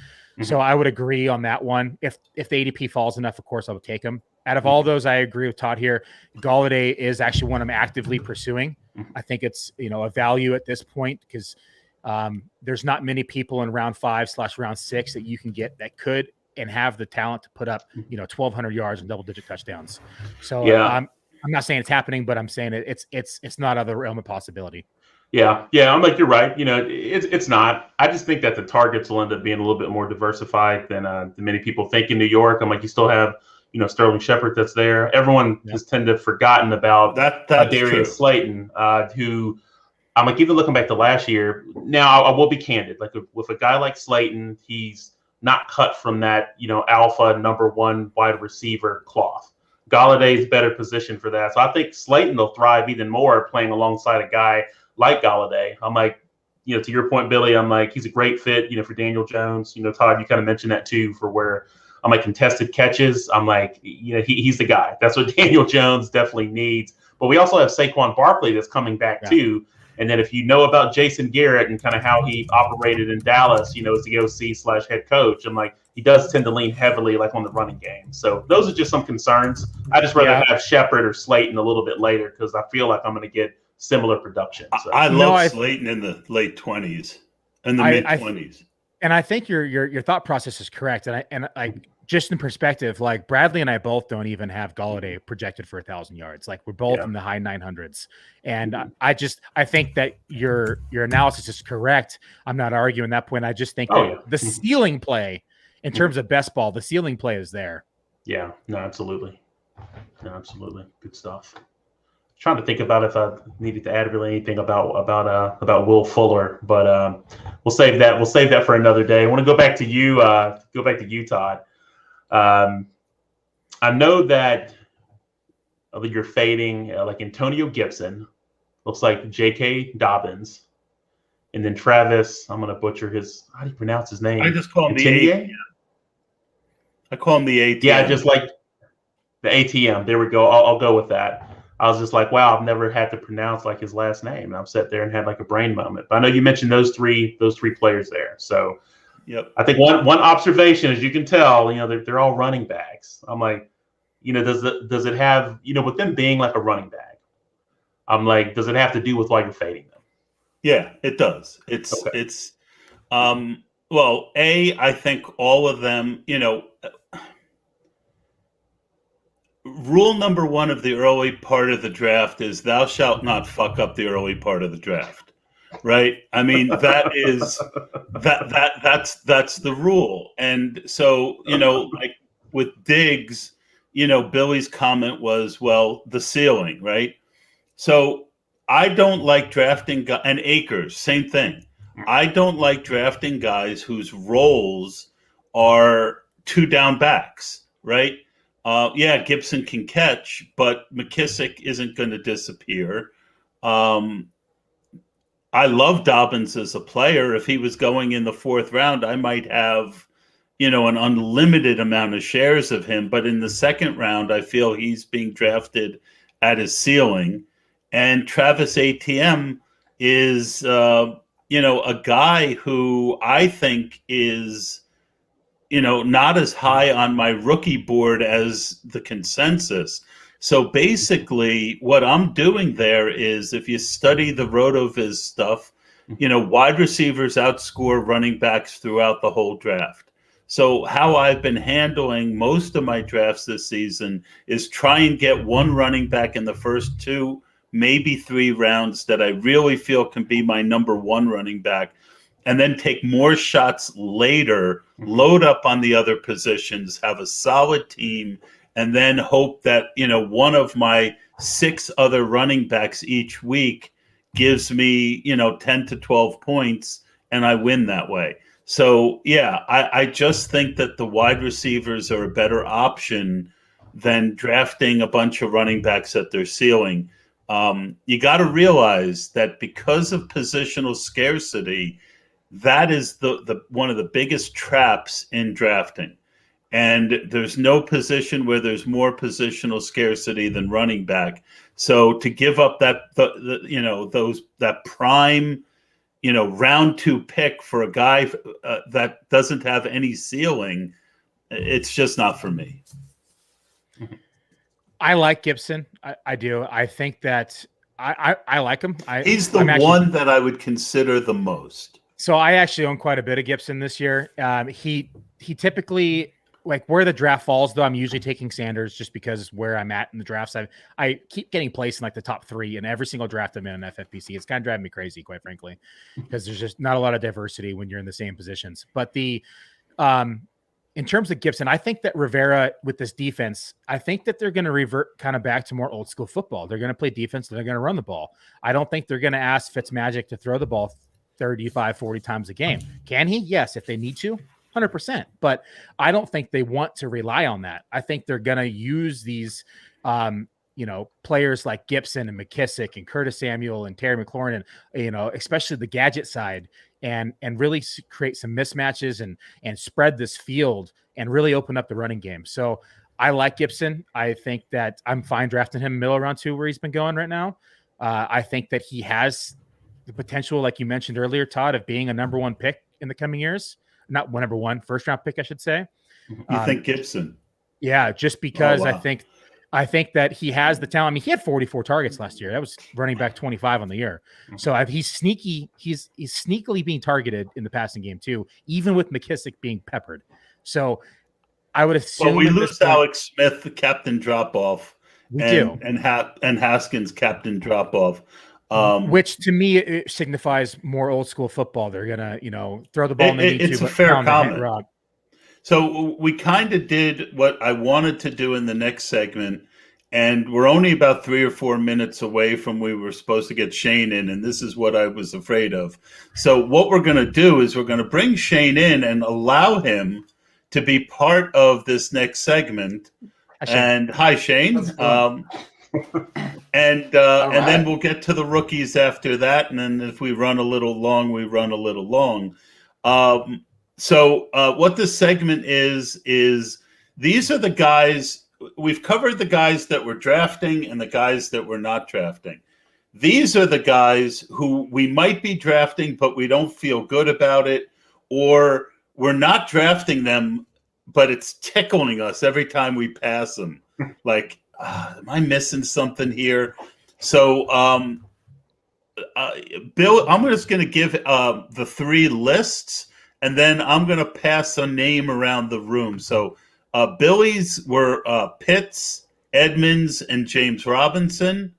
So I would agree on that one. If the ADP falls enough, of course, I would take him. Out of all those, I agree with Todd here. Galladay is actually one I'm actively pursuing. I think it's a value at this point because there's not many people in round 5/round 6 that you can get that could and have the talent to put up 1,200 yards and double-digit touchdowns. So I'm not saying it's happening, but I'm saying it's not out of the realm of possibility. Yeah. I'm like, you're right. It's not. I just think that the targets will end up being a little bit more diversified than many people think in New York. I'm like, you still have Sterling Shepard that's there. Everyone has tended to have forgotten about Darius Slayton, who I'm like, even looking back to last year. Now I will be candid. Like with a guy like Slayton, he's not cut from that alpha number one wide receiver cloth. Galladay is better positioned for that. So I think Slayton will thrive even more playing alongside a guy like Galladay. I'm like, to your point, Billy, I'm like, he's a great fit, for Daniel Jones. Todd, you kind of mentioned that too, for where I'm like contested catches. I'm like, he's the guy. That's what Daniel Jones definitely needs. But we also have Saquon Barkley that's coming back too. And then if you know about Jason Garrett and kind of how he operated in Dallas, as the OC/head coach, I'm like, he does tend to lean heavily like on the running game. So those are just some concerns. I just rather have Shepard or Slayton a little bit later because I feel like I'm going to get similar production. So. I love Slayton in the late 20s and the mid 20s. And I think your thought process is correct. And I just in perspective, like Bradley and I both don't even have Galladay projected for 1,000 yards. Like we're both in the high 900s. And I think that your analysis is correct. I'm not arguing that point. I just think that the ceiling play in terms of best ball, the ceiling play is there. Yeah, no, absolutely. Good stuff. Trying to think about if I needed to add really anything about Will Fuller, but we'll save that. We'll save that for another day. I want to go back to you. Todd. I know that you're fading like Antonio Gibson. Looks like J.K. Dobbins, and then Travis. I'm going to butcher his. How do you pronounce his name? I just call him the ATM. I call him the ATM. Yeah, just like the ATM. There we go. I'll go with that. I was just like, wow, I've never had to pronounce like his last name. And I've sat there and had like a brain moment. But I know you mentioned those three players there. So I think one observation, as you can tell, they're all running backs. I'm like, does it have, with them being like a running back, I'm like, does it have to do with why you're fading them? Yeah, it does. Well, I think all of them, rule number one of the early part of the draft is thou shalt not fuck up the early part of the draft, right? I mean, that is that's the rule. And so, like with Diggs, Billy's comment was, well, the ceiling, right? So I don't like drafting and Akers, same thing. I don't like drafting guys whose roles are two down backs, right? Gibson can catch, but McKissick isn't going to disappear. I love Dobbins as a player. If he was going in the 4th round, I might have, an unlimited amount of shares of him. But in the 2nd round, I feel he's being drafted at his ceiling. And Travis ATM is, a guy who I think is not as high on my rookie board as the consensus. So basically what I'm doing there is, if you study the RotoViz stuff, wide receivers outscore running backs throughout the whole draft. So how I've been handling most of my drafts this season is try and get one running back in the first 2, maybe 3 rounds that I really feel can be my number 1 running back. and then take more shots later, load up on the other positions, have a solid team, and then hope that, one of my 6 other running backs each week gives me, 10 to 12 points, and I win that way. So, yeah, I just think that the wide receivers are a better option than drafting a bunch of running backs at their ceiling. You got to realize that because of positional scarcity, that is the one of the biggest traps in drafting. And there's no position where there's more positional scarcity than running back. So to give up that that prime, round 2 pick for a guy that doesn't have any ceiling, it's just not for me. I like Gibson. I do. I think that I like him. He's the one that I would consider the most. So I actually own quite a bit of Gibson this year. He typically, like where the draft falls, though, I'm usually taking Sanders just because where I'm at in the drafts. I keep getting placed in like the top 3 in every single draft I'm in FFPC. It's kind of driving me crazy, quite frankly, because there's just not a lot of diversity when you're in the same positions. But in terms of Gibson, I think that Rivera with this defense, I think that they're going to revert kind of back to more old school football. They're going to play defense. They're going to run the ball. I don't think they're going to ask Fitzmagic to throw the ball 35, 40 times a game. Can he? Yes, if they need to, 100%. But I don't think they want to rely on that. I think they're going to use these, players like Gibson and McKissick and Curtis Samuel and Terry McLaurin and, especially the gadget side and really create some mismatches and spread this field and really open up the running game. So I like Gibson. I think that I'm fine drafting him middle round 2 where he's been going right now. I think that he has the potential, like you mentioned earlier, Todd, of being a number 1 pick in the coming years. Not number 1, first round pick, I should say. You think Gibson? Yeah, just because wow. I think that he has the talent. I mean, he had 44 targets last year. That was running back 25 on the year. So he's sneakily being targeted in the passing game too, even with McKissick being peppered. So I would assume we lose Alex Smith, the captain drop off. We do. And Haskins, captain drop off. Which to me it signifies more old school football. They're gonna, throw the ball. It's a fair comment. So we kind of did what I wanted to do in the next segment, and we're only about 3 or 4 minutes away from we were supposed to get Shane in, and this is what I was afraid of. So what we're going to do is we're going to bring Shane in and allow him to be part of this next segment. And hi, Shane. And then we'll get to the rookies after that, and then if we run a little long, we run a little long. So what this segment is these are the guys, we've covered the guys that we're drafting and the guys that we're not drafting. These are the guys who we might be drafting, but we don't feel good about it, or we're not drafting them, but it's tickling us every time we pass them. Like, am I missing something here? So, Bill, I'm just going to give the 3 lists, and then I'm going to pass a name around the room. So Billy's were Pitts, Edmonds, and James Robinson.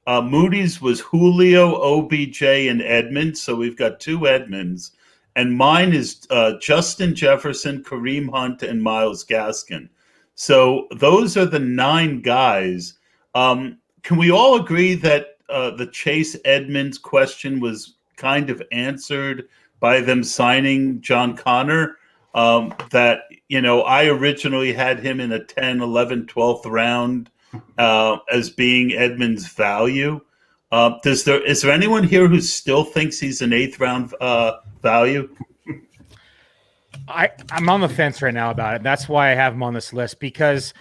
Moody's was Julio, OBJ, and Edmonds. So we've got 2 Edmonds. And mine is Justin Jefferson, Kareem Hunt, and Myles Gaskin. So those are the 9 guys. Can we all agree that the Chase Edmonds question was kind of answered by them signing John Connor? That, I originally had him in a 10, 11, 12th round as being Edmonds' value. Is there anyone here who still thinks he's an 8th round value? I'm on the fence right now about it. That's why I have him on this list, because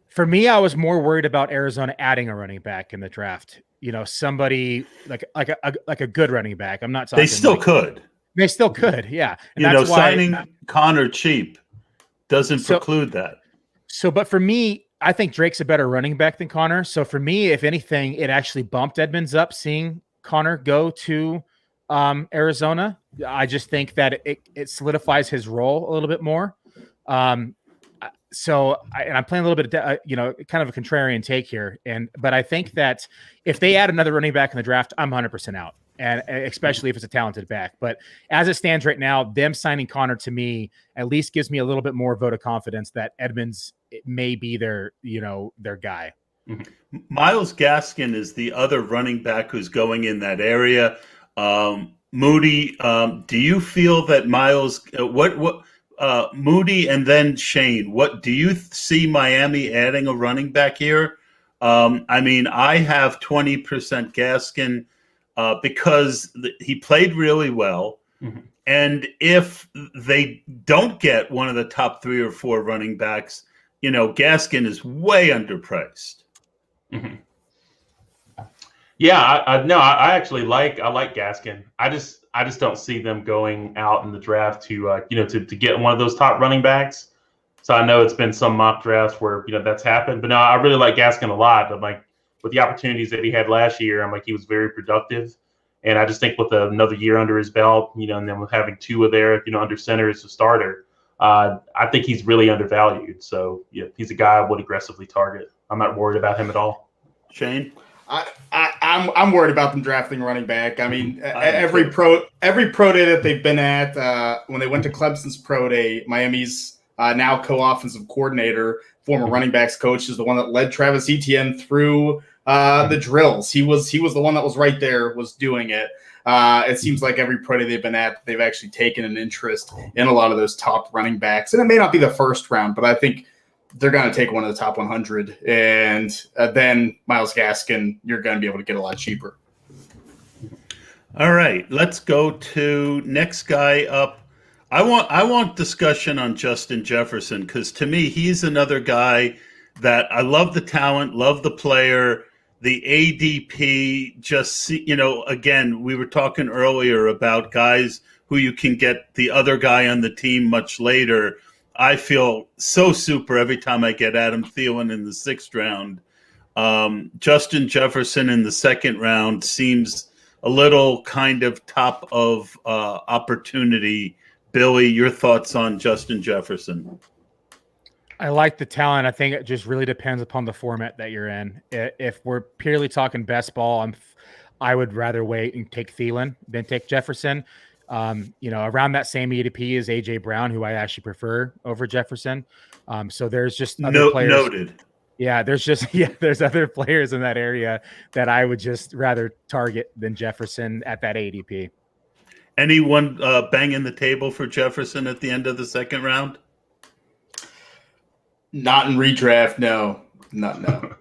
for me, I was more worried about Arizona adding a running back in the draft. Somebody like a good running back. I'm not talking. They still could. They still could, yeah. And that's why signing Connor cheap doesn't preclude that. So, but for me, I think Drake's a better running back than Connor. So for me, if anything, it actually bumped Edmonds up seeing Connor go to Arizona. I just think that it solidifies his role a little bit more. So I'm playing a little bit of, kind of a contrarian take here. But I think that if they add another running back in the draft, I'm 100% out. and especially if it's a talented back. But as it stands right now, them signing Connor to me at least gives me a little bit more vote of confidence that Edmonds may be their guy. Myles Gaskin is the other running back who's going in that area. Moody, do you feel that Myles, Moody and then Shane, what do you see Miami adding a running back here? I mean, I have 20% Gaskin because he played really well. Mm-hmm. And if they don't get one of the top 3 or 4 running backs, Gaskin is way underpriced. Mm-hmm. Yeah, I actually like Gaskin. I just don't see them going out in the draft to get one of those top running backs. So I know it's been some mock drafts where that's happened, but no, I really like Gaskin a lot. I'm like, with the opportunities that he had last year, I'm like, he was very productive, and I just think with another year under his belt, and then with having Tua there, under center as a starter, I think he's really undervalued. So yeah, he's a guy I would aggressively target. I'm not worried about him at all. Shane? I'm worried about them drafting running back. I mean, every pro day that they've been at, when they went to Clemson's pro day, Miami's now co-offensive coordinator, former running backs coach, is the one that led Travis Etienne through the drills. He was the one that was right there, was doing it. It seems like every pro day they've been at, they've actually taken an interest in a lot of those top running backs. And it may not be the first round, but I think they're going to take one of the top 100, and then Myles Gaskin, you're going to be able to get a lot cheaper. All right, let's go to next guy up. I want discussion on Justin Jefferson, because to me, he's another guy that I love the talent, love the player, the ADP. Just again, we were talking earlier about guys who you can get the other guy on the team much later. I feel so super every time I get Adam Thielen in the 6th round. Justin Jefferson in the 2nd round seems a little kind of top of opportunity. Billy, your thoughts on Justin Jefferson? I like the talent. I think it just really depends upon the format that you're in. If we're purely talking best ball, I would rather wait and take Thielen than take Jefferson. Around that same ADP is AJ Brown, who I actually prefer over Jefferson. So there's just other players. Noted. Yeah, there's other players in that area that I would just rather target than Jefferson at that ADP. Anyone banging the table for Jefferson at the end of the 2nd round? Not in redraft, no. No.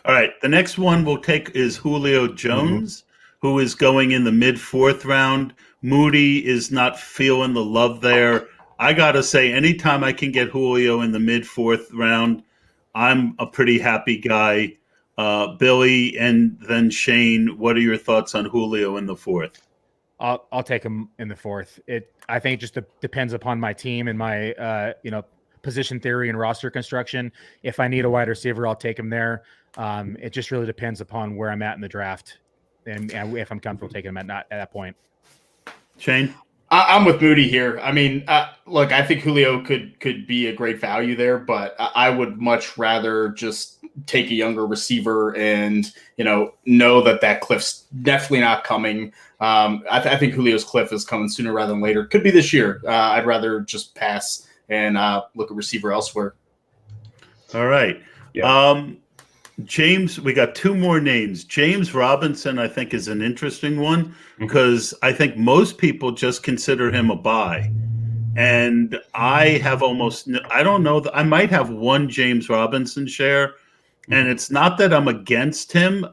All right, the next one we'll take is Julio Jones, who is going in the mid-4th round. Moody is not feeling the love there. I got to say, anytime I can get Julio in the mid-4th round, I'm a pretty happy guy. Billy and then Shane, what are your thoughts on Julio in the 4th? I'll take him in the 4th. I think it just depends upon my team and my position theory and roster construction. If I need a wide receiver, I'll take him there. It just really depends upon where I'm at in the draft and if I'm comfortable taking him at that point. Shane? I'm with Moody here. I mean, look, I think Julio could be a great value there, but I would much rather just take a younger receiver and, know that cliff's definitely not coming. I think Julio's cliff is coming sooner rather than later. Could be this year. I'd rather just pass and look at receiver elsewhere. All right. Yeah. James, we got 2 more names. James Robinson, I think, is an interesting one because I think most people just consider him a buy. And I don't know, I might have one James Robinson share. And it's not that I'm against him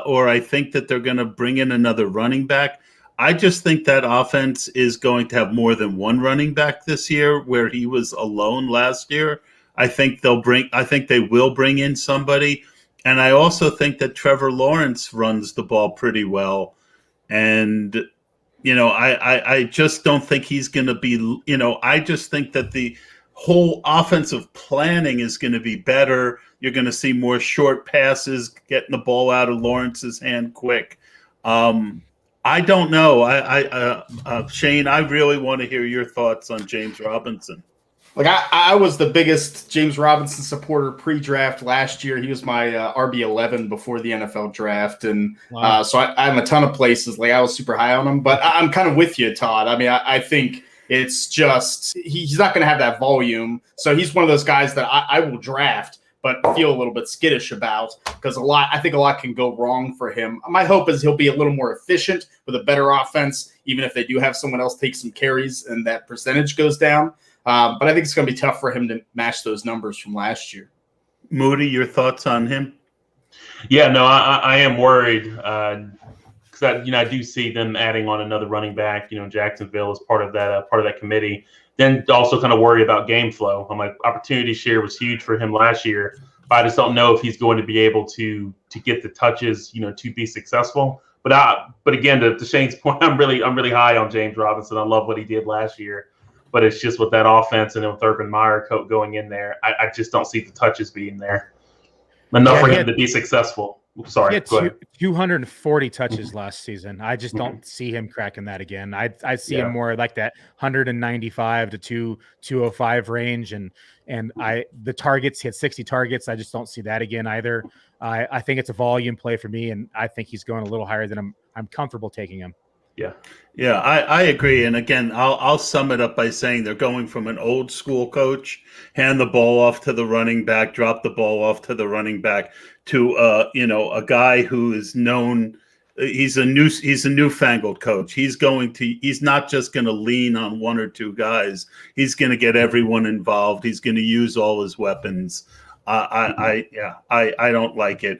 or I think that they're going to bring in another running back. I just think that offense is going to have more than one running back this year, where he was alone last year. I think they will bring in somebody. And I also think that Trevor Lawrence runs the ball pretty well. And, I just don't think he's going to be, I just think that the whole offensive planning is going to be better. You're going to see more short passes, getting the ball out of Lawrence's hand quick. I don't know. Shane, I really want to hear your thoughts on James Robinson. Like I was the biggest James Robinson supporter pre-draft last year. He was my RB11 before the NFL draft, and Wow. so I'm a ton of places. Like I was super high on him, but I'm kind of with you, Todd. I mean, I think it's just he's not going to have that volume. So he's one of those guys that I will draft, but feel a little bit skittish about because I think a lot can go wrong for him. My hope is he'll be a little more efficient with a better offense, even if they do have someone else take some carries and that percentage goes down. But I think it's going to be tough for him to match those numbers from last year. Moody, your thoughts on him? Yeah, no, I am worried because I do see them adding on another running back. Jacksonville is part of that committee. Then also kind of worry about game flow. I'm like, opportunity share was huge for him last year. But I just don't know if he's going to be able to get the touches, to be successful. But again, to Shane's point, I'm really high on James Robinson. I love what he did last year. But it's just with that offense and with Urban Meyer going in there, I just don't see the touches being there enough for him to be successful. Sorry, he had 240 touches last season. I just don't see him cracking that again. I see him more like that 195 to 205 range, and the targets, he had 60 targets. I just don't see that again either. I think it's a volume play for me, and I think he's going a little higher than I'm comfortable taking him. Yeah, I agree. And again, I'll sum it up by saying they're going from an old school coach, hand the ball off to the running back, drop the ball off to the running back, to a guy who is known. He's a newfangled coach. He's not just going to lean on one or two guys. He's going to get everyone involved. He's going to use all his weapons. I don't like it.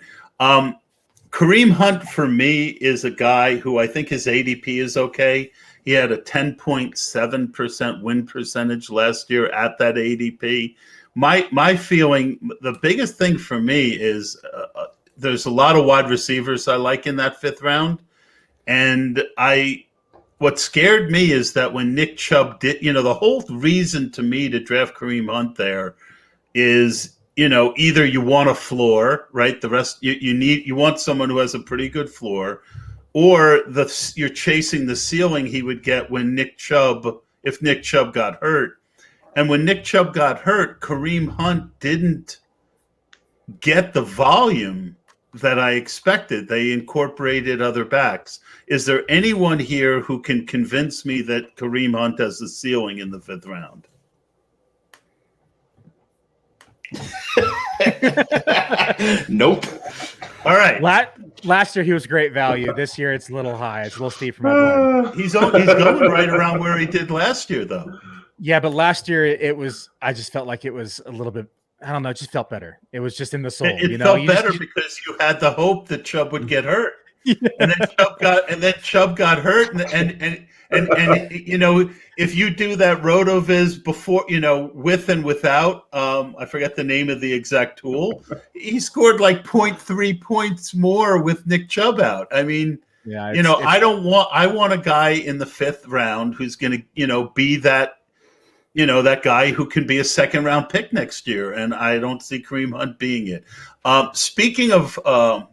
Kareem Hunt, for me, is a guy who I think his ADP is okay. He had a 10.7% win percentage last year at that ADP. My feeling, the biggest thing for me is there's a lot of wide receivers I like in that fifth round. And what scared me is that when Nick Chubb did, the whole reason to me to draft Kareem Hunt there is either you want a floor, right? The rest you want someone who has a pretty good floor, or you're chasing the ceiling he would get if Nick Chubb got hurt. And when Nick Chubb got hurt, Kareem Hunt didn't get the volume that I expected. They incorporated other backs. Is there anyone here who can convince me that Kareem Hunt has the ceiling in the fifth round? Nope. All right. Last year he was great value. This year it's a little high. It's a little steep for my board. He's going right around where he did last year, though. Yeah, but last year I just felt like it was a little bit. I don't know. It just felt better. It was just in the soul. It felt better because you had the hope that Chubb would get hurt, and then Chubb got hurt, and if you do that RotoViz before, with and without, I forget the name of the exact tool, he scored like 0.3 points more with Nick Chubb out. I mean, I want a guy in the fifth round who's going to, be that, that guy who can be a second round pick next year. And I don't see Kareem Hunt being it. Speaking of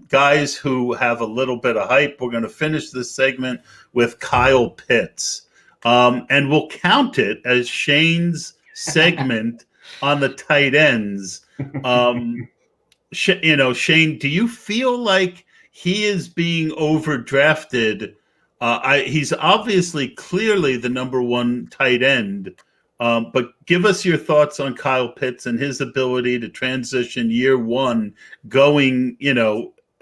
guys who have a little bit of hype, we're going to finish this segment with Kyle Pitts. And we'll count it as Shane's segment on the tight ends. Shane, do you feel like he is being overdrafted? He's obviously clearly the number one tight end. But give us your thoughts on Kyle Pitts and his ability to transition year one going,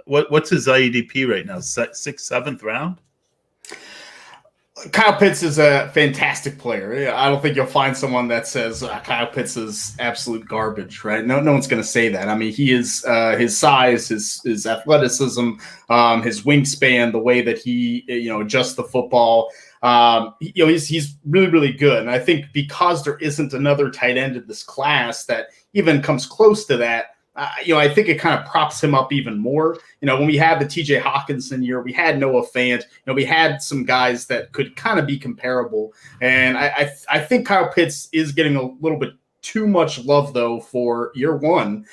what's his IEDP right now? 6th, 7th round? Kyle Pitts is a fantastic player. I don't think you'll find someone that says Kyle Pitts is absolute garbage, right? No one's going to say that. I mean, he is his size, his athleticism, his wingspan, the way that he adjusts the football. He's really, really good. And I think because there isn't another tight end in this class that even comes close to that, I think it kind of props him up even more. When we had the TJ Hawkinson year, we had Noah Fant, we had some guys that could kind of be comparable. And I think Kyle Pitts is getting a little bit too much love, though, for year one.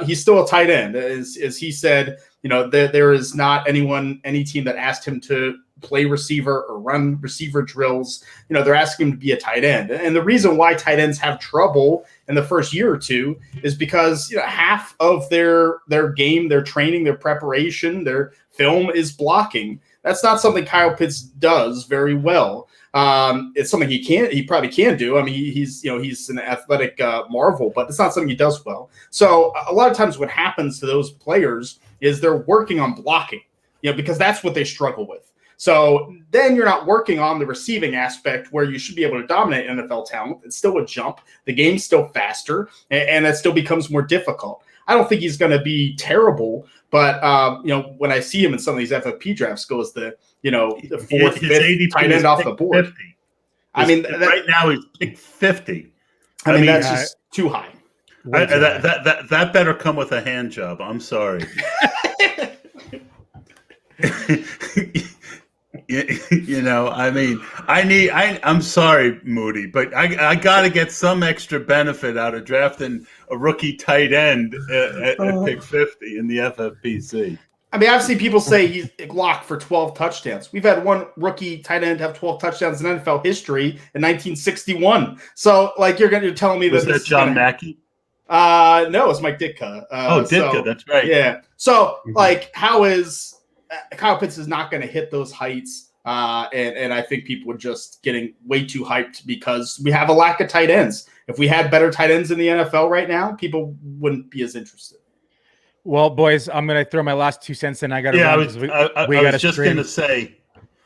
He's still a tight end. As he said, there is not any team that asked him to play receiver or run receiver drills. They're asking him to be a tight end. And the reason why tight ends have trouble in the first year or two is because half of their game, their training, their preparation, their film is blocking. That's not something Kyle Pitts does very well. It's something he probably can do. I mean, he's an athletic marvel, but it's not something he does well. So a lot of times what happens to those players is they're working on blocking, because that's what they struggle with. So then you're not working on the receiving aspect where you should be able to dominate NFL talent. It's still a jump. The game's still faster, and that still becomes more difficult. I don't think he's going to be terrible, but when I see him in some of these FFP drafts, goes the fourth, fifth tight end off the board. 50. I mean, right now he's picked 50. I mean that's just too high. That better come with a hand job. I'm sorry. I'm sorry, Moody, but I got to get some extra benefit out of drafting a rookie tight end at pick 50 in the FFPC. I mean, I've seen people say he's locked for 12 touchdowns. We've had one rookie tight end have 12 touchdowns in NFL history in 1961. So, you're telling me was that John Mackey? No, it's Mike Ditka. Ditka, that's right. Yeah. So, how is Kyle Pitts is not going to hit those heights, and I think people are just getting way too hyped because we have a lack of tight ends. If we had better tight ends in the NFL right now, people wouldn't be as interested. Well, boys, I'm going to throw my last 2 cents in. I got to run. I was just going to say.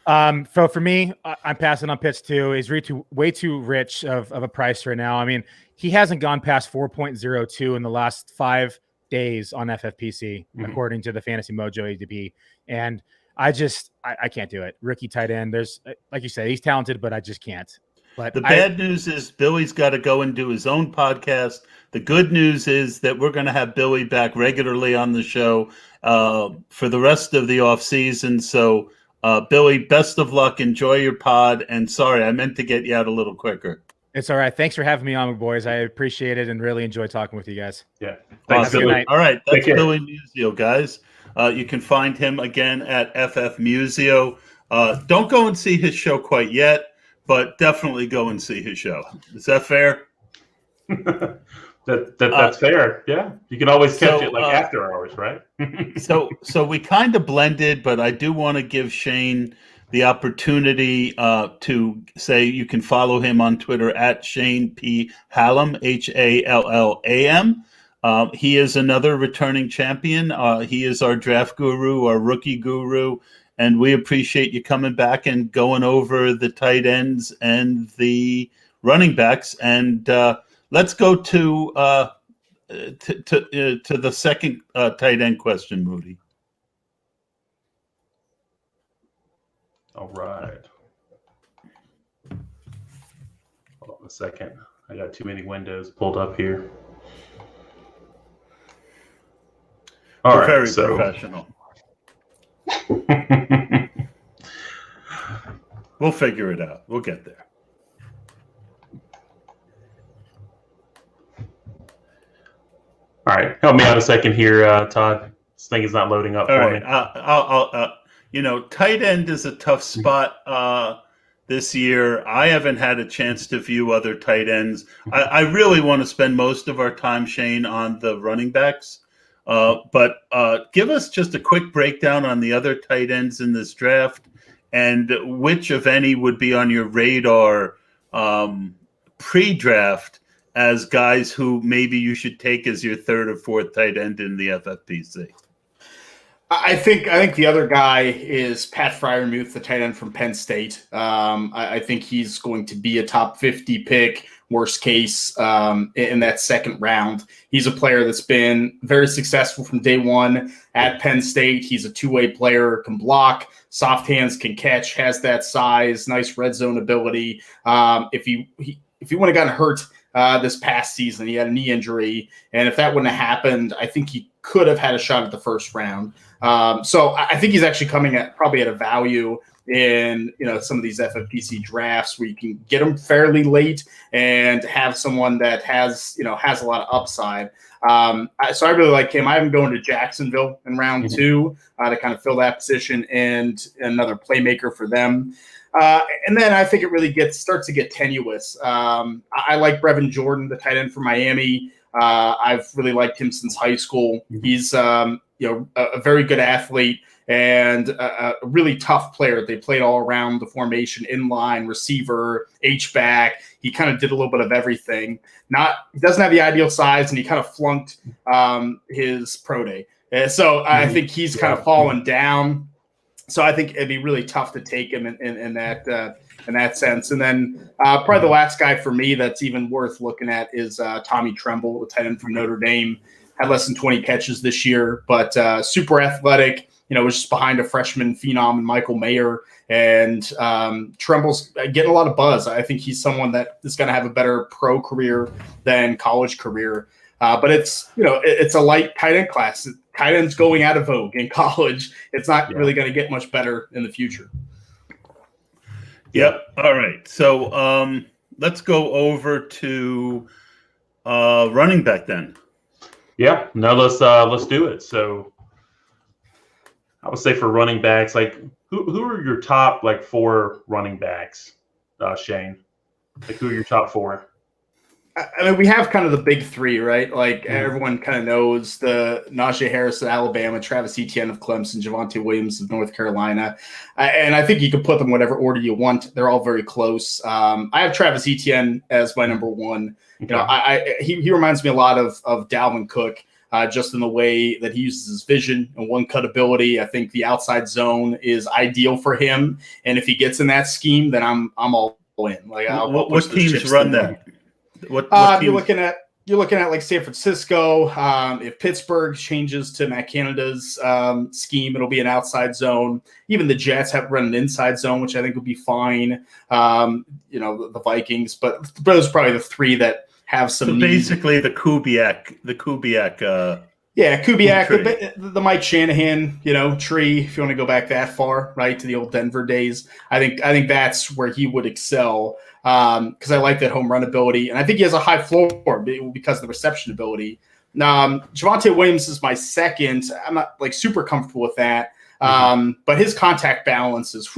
So for me, I'm passing on Pitts too. He's way too rich of a price right now. I mean, he hasn't gone past 4.02 in the last 5 days on FFPC, according to the Fantasy Mojo ADP. And I can't do it. Rookie tight end. There's, like you said, he's talented, but I just can't. But the bad news is Billy's got to go and do his own podcast. The good news is that we're going to have Billy back regularly on the show for the rest of the off season. So, Billy, best of luck. Enjoy your pod. And sorry, I meant to get you out a little quicker. It's all right. Thanks for having me on, boys. I appreciate it and really enjoy talking with you guys. Yeah. Thanks, Billy. All right. That's Billy Muzio, guys. You can find him again at FF Muzio. Don't go and see his show quite yet, but definitely go and see his show. Is that fair? That's fair. Yeah. You can always catch it after hours, right? So we kind of blended, but I do want to give Shane the opportunity to say you can follow him on Twitter at Shane P. Hallem, Hallam. He is another returning champion. He is our draft guru, our rookie guru, and we appreciate you coming back and going over the tight ends and the running backs. And let's go to the second tight end question, Moody. All right. Hold on a second. I got too many windows pulled up here. All right, very professional. We'll figure it out. We'll get there. All right. Help me out a second here, Todd. This thing is not loading up for me. I'll tight end is a tough spot this year. I haven't had a chance to view other tight ends. I really want to spend most of our time, Shane, on the running backs. But give us just a quick breakdown on the other tight ends in this draft and which, if any, would be on your radar pre-draft as guys who maybe you should take as your third or fourth tight end in the FFPC. I think the other guy is Pat Freiermuth, the tight end from Penn State. I think he's going to be a top 50 pick, worst case, in that second round. He's a player that's been very successful from day one at Penn State. He's a two-way player, can block, soft hands, can catch, has that size, nice red zone ability. If he wouldn't have gotten hurt this past season, he had a knee injury, and if that wouldn't have happened, I think he could have had a shot at the first round. So I think he's actually coming at probably at a value in some of these FFPC drafts where you can get them fairly late and have someone that has a lot of upside. So I really like him. I have him going to Jacksonville in round 2 to kind of fill that position and another playmaker for them. And then I think it really starts to get tenuous. I like Brevin Jordan, the tight end for Miami. I've really liked him since high school. He's a very good athlete and a really tough player. They played all around the formation, inline, receiver, H-back. He kind of did a little bit of everything. He doesn't have the ideal size, and he kind of flunked his pro day. So I think he's kind of fallen down. So I think it'd be really tough to take him in that sense. And then probably the last guy for me that's even worth looking at is Tommy Tremble, the tight end from Notre Dame. Had less than 20 catches this year, but super athletic. Was just behind a freshman phenom and Michael Mayer. And Tremble's getting a lot of buzz. I think he's someone that is going to have a better pro career than college career. But it's a light tight end class. Tight ends going out of vogue in college. It's not really going to get much better in the future. Yep. All right. So let's go over to running back then. Yeah. No, let's do it. So I would say for running backs, like who are your top 4 running backs, Shane? Like who are your top 4? I mean, we have kind of the big 3, right? Like everyone kind of knows the Najee Harris of Alabama, Travis Etienne of Clemson, Javonte Williams of North Carolina. And I think you can put them whatever order you want. They're all very close. I have Travis Etienne as my number 1. Okay. He reminds me a lot of Dalvin Cook, just in the way that he uses his vision and one-cut ability. I think the outside zone is ideal for him. And if he gets in that scheme, then I'm all in. Like, what teams run that? What you're looking at like San Francisco. If Pittsburgh changes to Matt Canada's scheme, it'll be an outside zone. Even the Jets have run an inside zone, which I think would be fine. The Vikings, but those are probably the 3 that have some. So basically, the Kubiak. Kubiak, the Mike Shanahan, tree. If you want to go back that far, right to the old Denver days, I think that's where he would excel. Because I like that home run ability, and I think he has a high floor because of the reception ability. Javonte Williams is my second. I'm not super comfortable with that, but his contact balance is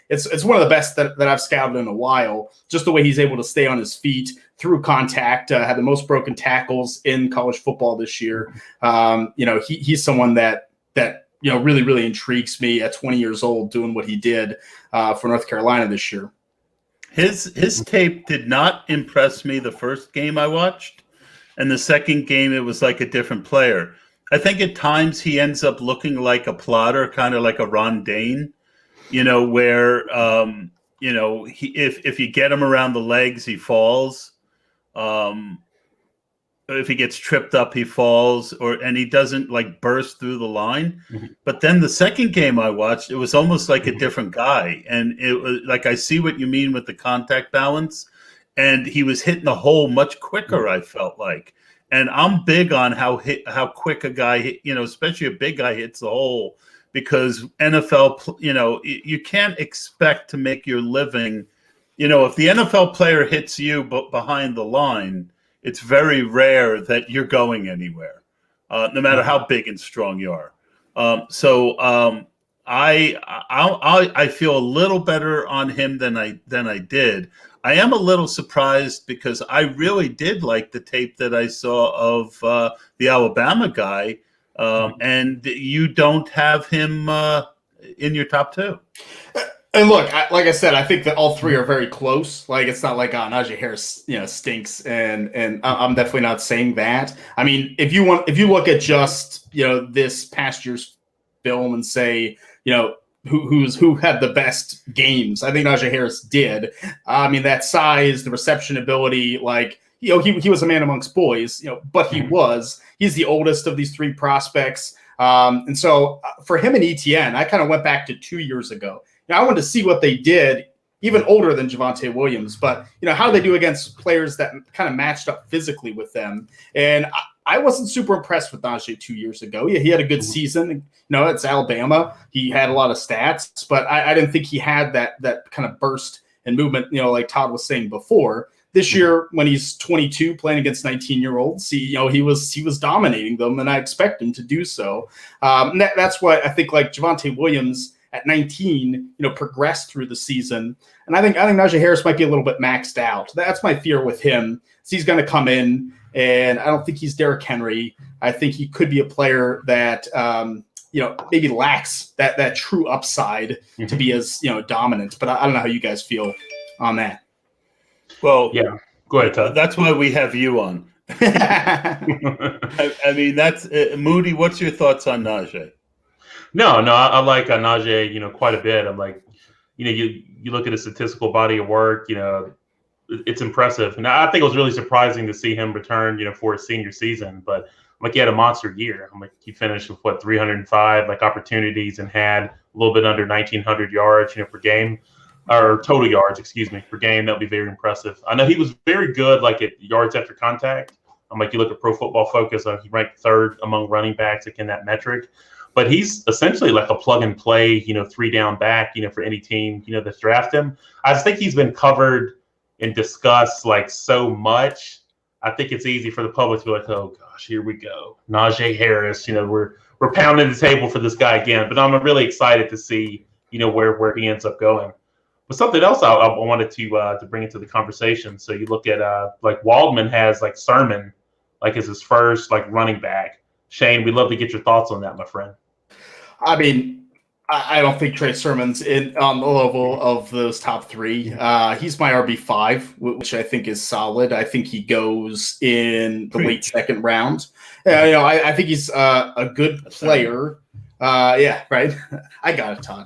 it's one of the best that I've scouted in a while. Just the way he's able to stay on his feet through contact, had the most broken tackles in college football this year. He's someone that really, really intrigues me at 20 years old doing what he did for North Carolina this year. His tape did not impress me the first game I watched, and the second game it was like a different player. I think at times he ends up looking like a plotter, kind of like a Ron Dane, where if you get him around the legs, he falls. If he ggets tripped up, he falls, and he doesn't burst through the line. But then the second game I watched, it was almost like a different guy. And it was I see what you mean with the contact balance. And he was hitting the hole much quicker, I felt like. And I'm big on how quick a guy, especially a big guy hits the hole, because NFL, you can't expect to make your living. If the NFL player hits you behind the line, it's very rare that you're going anywhere, no matter how big and strong you are. I feel a little better on him than I did. I am a little surprised because I really did like the tape that I saw of the Alabama guy, and you don't have him in your top 2. And look, like I said, I think that all 3 are very close. It's not like Najee Harris, stinks, and I'm definitely not saying that. I mean, if you look at just this past year's film and say who had the best games, I think Najee Harris did. I mean, that size, the reception ability, he was a man amongst boys, but he's the oldest of these 3 prospects, and so for him and Etienne, I kind of went back to 2 years ago. I wanted to see what they did even older than Javonte Williams. But, how do they do against players that kind of matched up physically with them? And I wasn't super impressed with Najee 2 years ago. Yeah, he had a good season. It's Alabama. He had a lot of stats, but I didn't think he had that kind of burst and movement, like Todd was saying before. This year, when he's 22, playing against 19-year-olds, he was dominating them, and I expect him to do so. That's what I think. Like Javonte Williams at 19, progressed through the season, and I think Najee Harris might be a little bit maxed out. That's my fear with him. He's going to come in, and I don't think he's Derrick Henry. I think he could be a player that maybe lacks that true upside to be as dominant. But I don't know how you guys feel on that. Well, yeah, go ahead, Todd. That's why we have you on. I mean, that's Moody. What's your thoughts on Najee? No, I like Najee, quite a bit. I'm like, you look at his statistical body of work, it's impressive. And I think it was really surprising to see him return, for his senior season. But he had a monster year. He finished with 305 opportunities and had a little bit under 1,900 yards, per game. Or total yards, per game. That would be very impressive. I know he was very good, at yards after contact. You look at Pro Football Focus, he ranked third among running backs, in that metric. But he's essentially like a plug and play, 3-down back, for any team, that's draft him. I just think he's been covered and discussed so much. I think it's easy for the public to be like, oh gosh, here we go, Najee Harris. We're pounding the table for this guy again. But I'm really excited to see, where he ends up going. But something else I wanted to bring into the conversation. So you look at Waldman has Sermon as his first running back. Shane, we'd love to get your thoughts on that, my friend. I mean, I don't think Trey Sermon's on the level of those top three. He's my RB5, which I think is solid. I think he goes in the late second round. I think he's a good player. Yeah, right. I got it, Todd.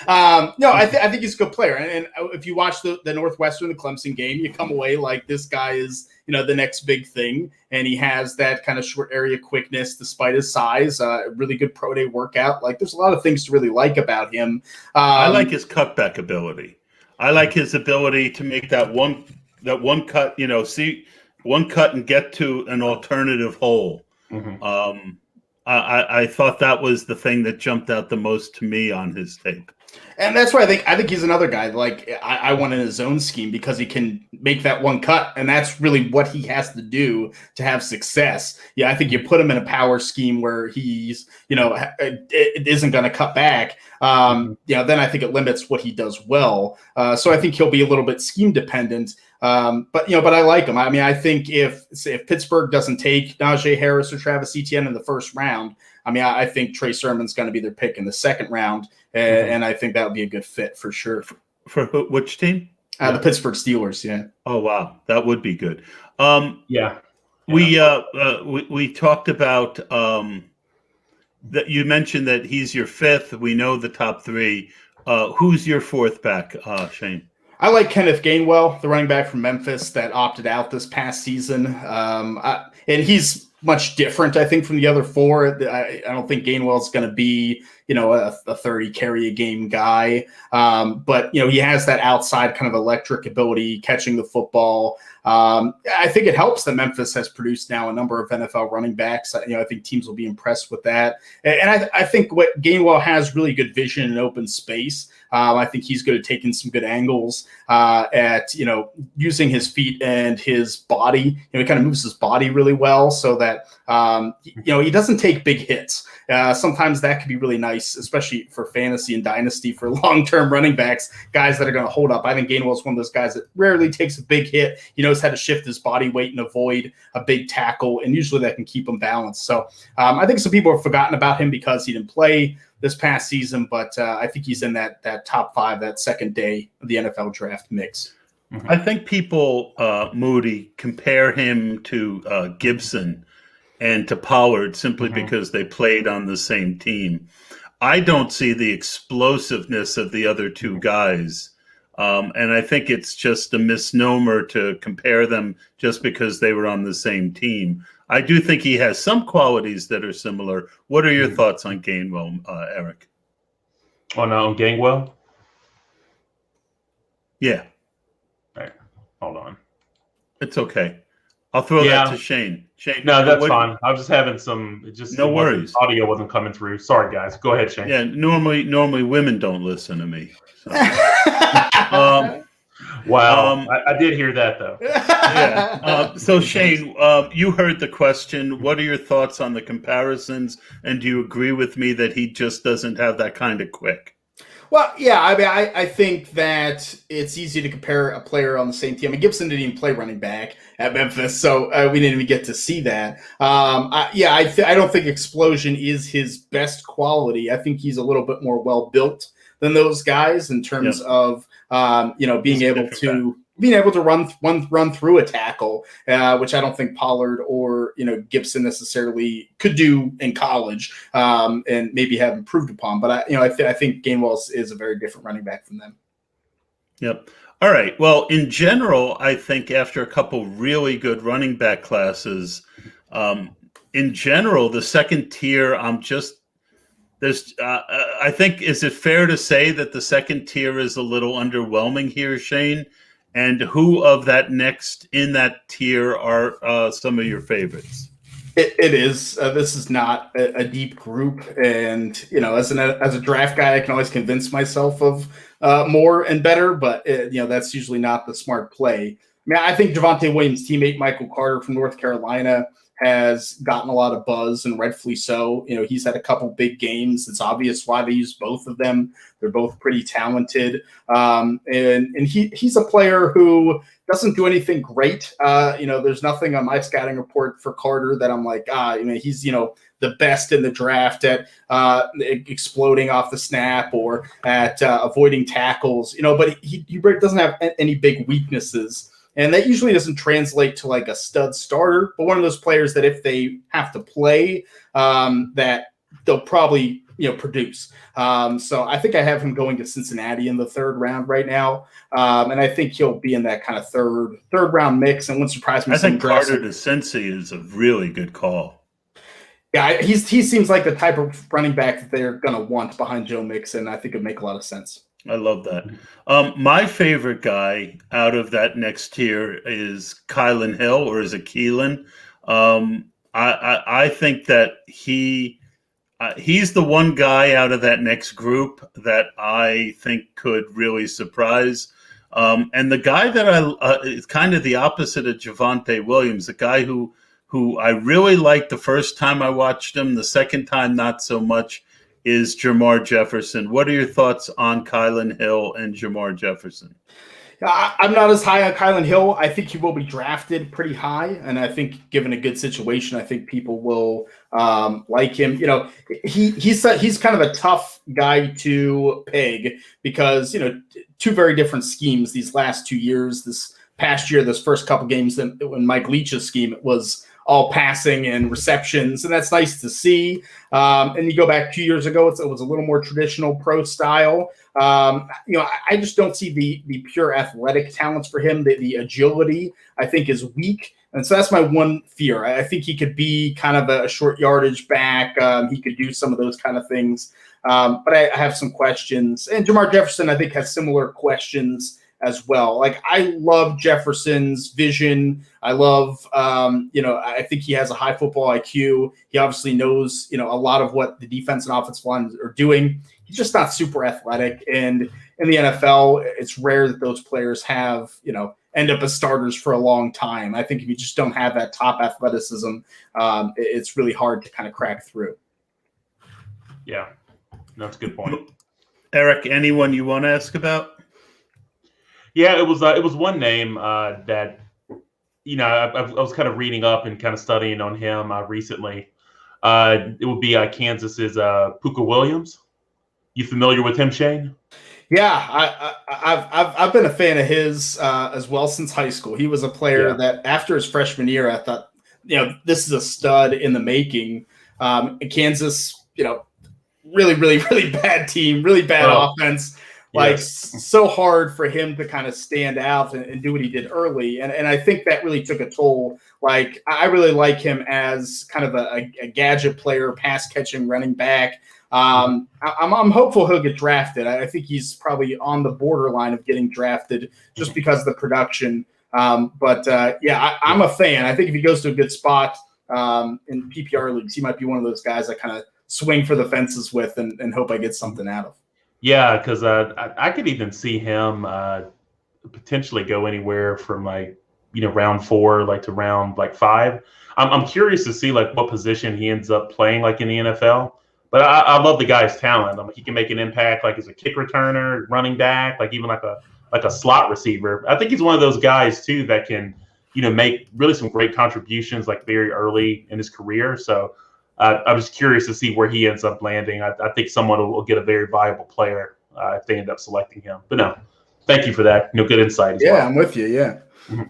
I think he's a good player. And if you watch the Northwestern, the Clemson game, you come away like this guy is, the next big thing. And he has that kind of short area quickness despite his size, really good pro day workout. There's a lot of things to really like about him. I like his cutback ability. I like his ability to make that one cut, see one cut and get to an alternative hole. Mm-hmm. I thought that was the thing that jumped out the most to me on his tape. And that's why I think he's another guy. I want in his zone scheme because he can make that one cut, and that's really what he has to do to have success. Yeah, I think you put him in a power scheme where he's, it isn't going to cut back. Then I think it limits what he does well. So I think he'll be a little bit scheme dependent. But I like him. I mean, I think if Pittsburgh doesn't take Najee Harris or Travis Etienne in the first round, I think Trey Sermon's going to be their pick in the second round, and I think that would be a good fit for sure. For which team? The Pittsburgh Steelers. Yeah. Oh wow, that would be good. Yeah. We talked about that. You mentioned that he's your fifth. We know the top three. Who's your fourth back, Shane? I like Kenneth Gainwell, the running back from Memphis that opted out this past season. And he's much different, I think, from the other four. I don't think Gainwell's going to be, a 30 carry a game guy. But, he has that outside kind of electric ability, catching the football. I think it helps that Memphis has produced now a number of NFL running backs. I think teams will be impressed with that. And I think what Gainwell has really good vision in open space. I think he's good at taking some good angles at, using his feet and his body. He kind of moves his body really well so that, he doesn't take big hits. Sometimes that can be really nice, especially for fantasy and dynasty for long-term running backs, guys that are going to hold up. I think Gainwell is one of those guys that rarely takes a big hit. He knows how to shift his body weight and avoid a big tackle, and usually that can keep him balanced. So I think some people have forgotten about him because he didn't play this past season, but I think he's in that top five, that second day of the NFL draft mix. I think people, Moody, compare him to Gibson and to Pollard simply because they played on the same team. I don't see the explosiveness of the other two guys. And I think it's just a misnomer to compare them just because they were on the same team. I do think he has some qualities that are similar. What are your thoughts on Gainwell, Eric? On Gainwell? Yeah, All right, hold on. it's okay. I'll throw that to Shane. Shane, no, that's fine. I was just having some. No worries. Audio wasn't coming through. Sorry, guys. Go ahead, Shane. Yeah, normally women don't listen to me. So. Wow, I did hear that though. Yeah. So Shane, you heard the question. What are your thoughts on the comparisons? And do you agree with me that he just doesn't have that kind of quick? Well, yeah, I mean, I think that it's easy to compare a player on the same team. I mean, Gibson didn't even play running back at Memphis, so we didn't even get to see that. I don't think explosion is his best quality. I think he's a little bit more well-built than those guys in terms of, being able to run through a tackle, which I don't think Pollard or Gibson necessarily could do in college, and maybe have improved upon. But I think Gainwell is a very different running back from them. Yep. All right. Well, in general, I think after a couple really good running back classes, in general, the second tier, I think, is it fair to say that the second tier is a little underwhelming here, Shane? And who of that next in that tier are some of your favorites? It is. This is not a deep group, and as a draft guy, I can always convince myself of more and better, but that's usually not the smart play. I mean, I think Javonte Williams' teammate Michael Carter from North Carolina has gotten a lot of buzz, and rightfully so. He's had a couple big games. It's obvious why they use both of them. They're both pretty talented, and he's a player who doesn't do anything great. There's nothing on my scouting report for Carter that I'm like, he's the best in the draft at exploding off the snap or at avoiding tackles. But he doesn't have any big weaknesses. And that usually doesn't translate to like a stud starter, but one of those players that if they have to play, that they'll probably produce. So I think I have him going to Cincinnati in the third round right now, and I think he'll be in that kind of third round mix. And wouldn't surprise me. I think Carter to Cincy is a really good call. Yeah, he seems like the type of running back that they're going to want behind Joe Mixon. I think it'd make a lot of sense. I love that. My favorite guy out of that next tier is Kylan Hill, or is it Keelan? I think that he's the one guy out of that next group that I think could really surprise. And the guy that is kind of the opposite of Javonte Williams, the guy who I really liked the first time I watched him, the second time not so much, is Jermar Jefferson. What are your thoughts on Kylan Hill and Jermar Jefferson? I'm not as high on Kylan Hill. I think he will be drafted pretty high, and I think given a good situation, I think people will like him. He's kind of a tough guy to peg because two very different schemes these last 2 years. This past year, this first couple games in Mike Leach's scheme, it was all passing and receptions, and that's nice to see. And you go back 2 years ago, it was a little more traditional pro style. I just don't see the pure athletic talents for him. The agility, I think, is weak. And so that's my one fear. I think he could be kind of a short yardage back. He could do some of those kind of things. But I have some questions. And Jermar Jefferson, I think, has similar questions as well. Like, I love Jefferson's vision. I love, I think he has a high football IQ. He obviously knows, a lot of what the defense and offensive line are doing. He's just not super athletic. And in the NFL, it's rare that those players have, end up as starters for a long time. I think if you just don't have that top athleticism, it's really hard to kind of crack through. Yeah, that's a good point. Eric, anyone you want to ask about? Yeah, it was one name that I was kind of reading up and kind of studying on him recently. It would be Kansas's Puka Williams. You familiar with him, Shane? Yeah, I've been a fan of his as well since high school. He was a player that after his freshman year, I thought, this is a stud in the making. Kansas, really, really, really bad team, really bad offense. So hard for him to kind of stand out and do what he did early. And I think that really took a toll. Like, I really like him as kind of a gadget player, pass catching running back. I'm hopeful he'll get drafted. I think he's probably on the borderline of getting drafted just because of the production. I'm a fan. I think if he goes to a good spot in PPR leagues, he might be one of those guys I kind of swing for the fences with and hope I get something out of. Yeah, because I could even see him potentially go anywhere from round 4 to round 5. I'm curious to see what position he ends up playing in the NFL. But I love the guy's talent. He can make an impact as a kick returner, running back, even a slot receiver. I think he's one of those guys too that can make really some great contributions very early in his career. So I'm just curious to see where he ends up landing. I think someone will get a very viable player if they end up selecting him. But no, thank you for that. Good insight as well. Yeah, I'm with you. Yeah. Mm-hmm.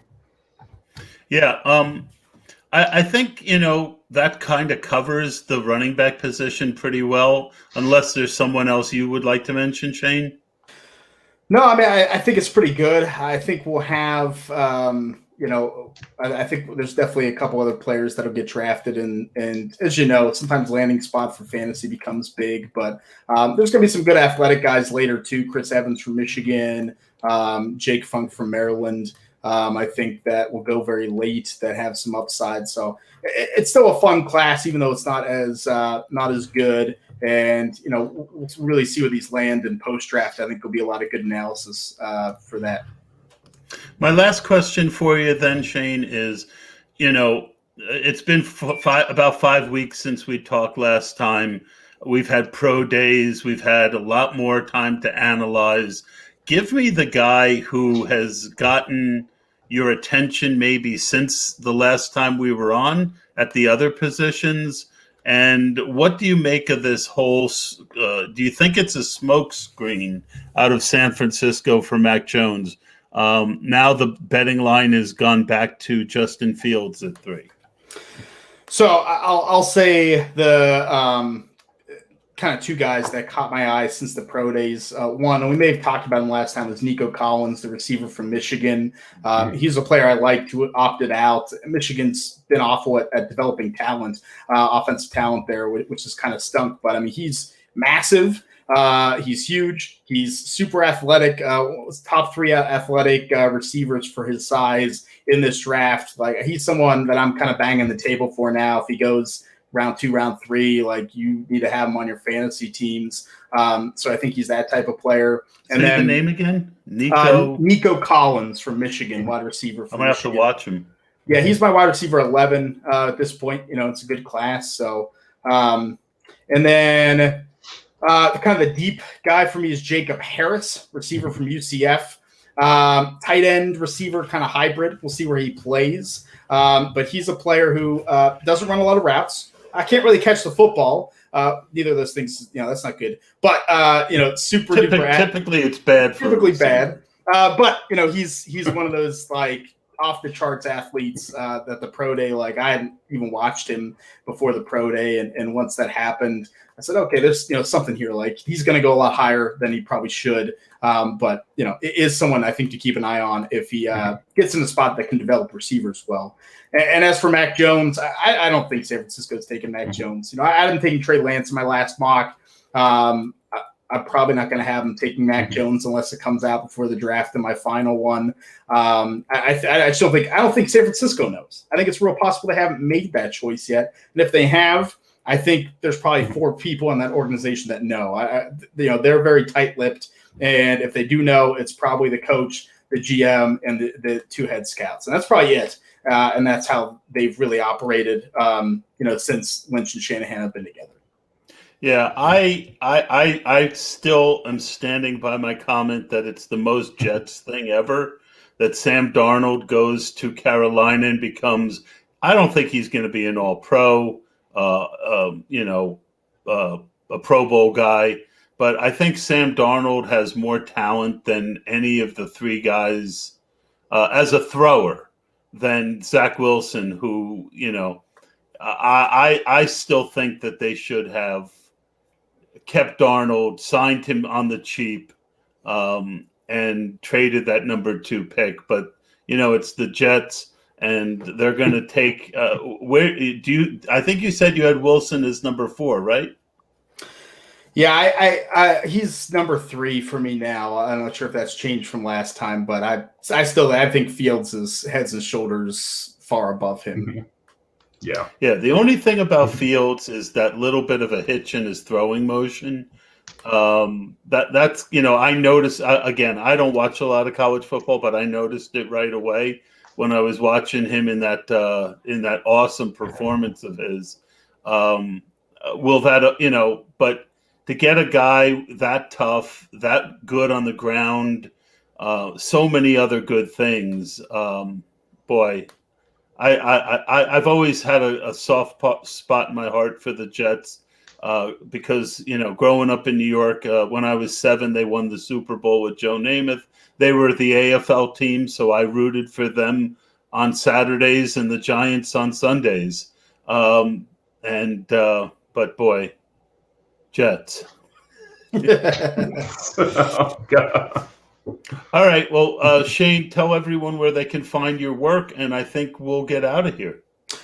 Yeah. I think, that kind of covers the running back position pretty well, unless there's someone else you would like to mention, Shane. No, I mean, I think it's pretty good. I think we'll have, I think there's definitely a couple other players that'll get drafted. And as you know, sometimes landing spot for fantasy becomes big. But there's going to be some good athletic guys later, too. Chris Evans from Michigan, Jake Funk from Maryland. I think that will go very late that have some upside. So it's still a fun class, even though it's not as good. And, we'll really see where these land in post-draft. I think there'll be a lot of good analysis for that. My last question for you then, Shane, is, it's been about 5 weeks since we talked last time. We've had pro days. We've had a lot more time to analyze. Give me the guy who has gotten your attention maybe since the last time we were on at the other positions. And what do you make of this whole do you think it's a smoke screen out of San Francisco for Mac Jones? Now the betting line has gone back to Justin Fields at 3. So I'll say the kind of 2 guys that caught my eye since the pro days. One, and we may have talked about him last time, was Nico Collins, the receiver from Michigan. He's a player I liked who opted out. Michigan's been awful at developing talent, offensive talent there, which is kind of stunk. But, I mean, he's massive. He's huge. He's super athletic. Top 3 athletic receivers for his size in this draft. He's someone that I'm kind of banging the table for now. If he goes round 2, round 3, you need to have him on your fantasy teams. So I think he's that type of player. And then the name again? Nico Collins from Michigan, wide receiver. I'm gonna have to watch him. Yeah, he's my wide receiver 11 at this point. It's a good class. So, and then kind of the deep guy for me is Jacob Harris, receiver from UCF. Tight end receiver, kind of hybrid. We'll see where he plays. But he's a player who doesn't run a lot of routes. I can't really catch the football. Neither of those things, that's not good. But super duper. Typically, it's bad. Typically bad. But he's one of those off the charts athletes that the pro day. I hadn't even watched him before the pro day, and once that happened, I said, okay, there's something here. He's going to go a lot higher than he probably should. But it is someone I think to keep an eye on if he gets in a spot that can develop receivers well. And as for Mac Jones, I don't think San Francisco's taking Mac Jones. I haven't taken Trey Lance in my last mock. I'm probably not going to have him taking Mac Jones unless it comes out before the draft in my final one. I don't think San Francisco knows. I think it's real possible they haven't made that choice yet. And if they have, I think there's probably 4 people in that organization that know. They're very tight-lipped, and if they do know, it's probably the coach, the GM, and the 2 head scouts, and that's probably it. And that's how they've really operated, since Lynch and Shanahan have been together. Yeah, I still am standing by my comment that it's the most Jets thing ever, that Sam Darnold goes to Carolina and becomes, I don't think he's going to be an all-pro, a Pro Bowl guy, but I think Sam Darnold has more talent than any of the 3 guys as a thrower than Zach Wilson, who, I still think that they should have kept Darnold, signed him on the cheap, and traded that number 2 pick. But, it's the Jets, and they're going to take I think you said you had Wilson as number 4, right? Yeah, he's number 3 for me now. I'm not sure if that's changed from last time, but I think Fields is heads and shoulders far above him. Mm-hmm. Yeah. Yeah. The only thing about Fields is that little bit of a hitch in his throwing motion. That's I noticed again. I don't watch a lot of college football, but I noticed it right away when I was watching him in that awesome performance of his. Will that but to get a guy that tough, that good on the ground, so many other good things. Boy. I've always had a soft spot in my heart for the Jets because, growing up in New York, when I was 7, they won the Super Bowl with Joe Namath. They were the AFL team, so I rooted for them on Saturdays and the Giants on Sundays. But boy, Jets. Oh, God. All right. Well, Shane, tell everyone where they can find your work, and I think we'll get out of here.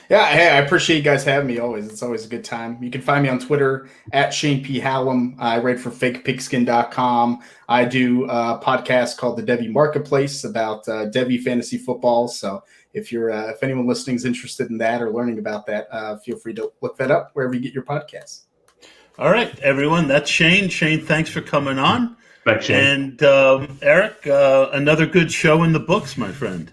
Yeah, hey, I appreciate you guys having me always. It's always a good time. You can find me on Twitter at Shane P. Hallem. I write for fakepigskin.com. I do a podcast called The Devy Marketplace about Devy fantasy football. So if anyone listening is interested in that or learning about that, feel free to look that up wherever you get your podcasts. All right, everyone. That's Shane. Shane, thanks for coming on. Thanks, Shane. And Eric, another good show in the books, my friend.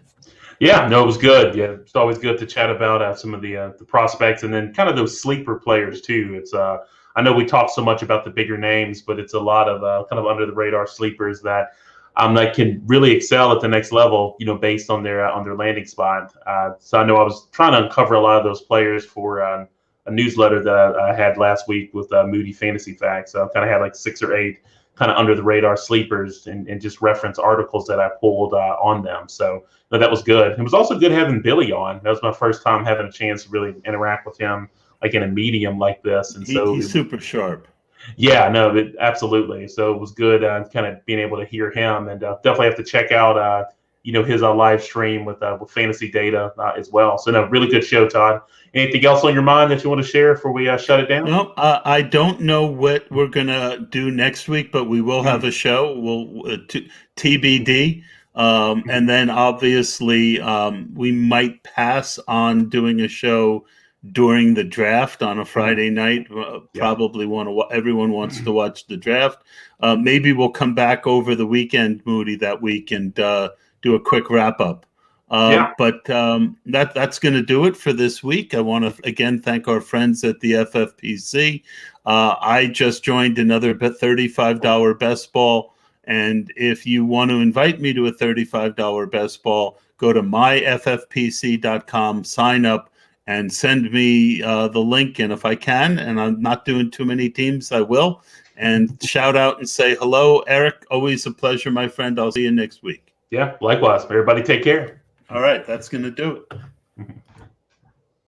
Yeah, no, it was good. Yeah, it's always good to chat about some of the prospects and then kind of those sleeper players too. It's I know we talk so much about the bigger names, but it's a lot of kind of under the radar sleepers that can really excel at the next level. Based on their landing spot. So I know I was trying to uncover a lot of those players for a newsletter that I had last week with Moody Fantasy Facts. So I kind of had like 6 or 8 kind of under the radar sleepers and just reference articles that I pulled on them. So that was good. It was also good having Billy on. That was my first time having a chance to really interact with him like in a medium like this. And so he's super sharp. Yeah, no, absolutely. So it was good kind of being able to hear him, and definitely have to check out his live stream with fantasy data as well. So no, really good show, Todd. Anything else on your mind that you want to share before we shut it down? No, I don't know what we're gonna do next week, but we will have a show. We'll TBD, and then obviously we might pass on doing a show during the draft on a Friday night. Probably everyone wants to watch the draft. Maybe we'll come back over the weekend, Moody, that week and do a quick wrap up. But that's going to do it for this week. I want to again thank our friends at the FFPC. I just joined another $35 best ball, and if you want to invite me to a $35 best ball, go to myffpc.com, sign up, and send me the link. And if I can, and I'm not doing too many teams, I will. And shout out and say hello, Eric. Always a pleasure, my friend. I'll see you next week. Yeah, likewise. Everybody take care. All right, that's going to do it.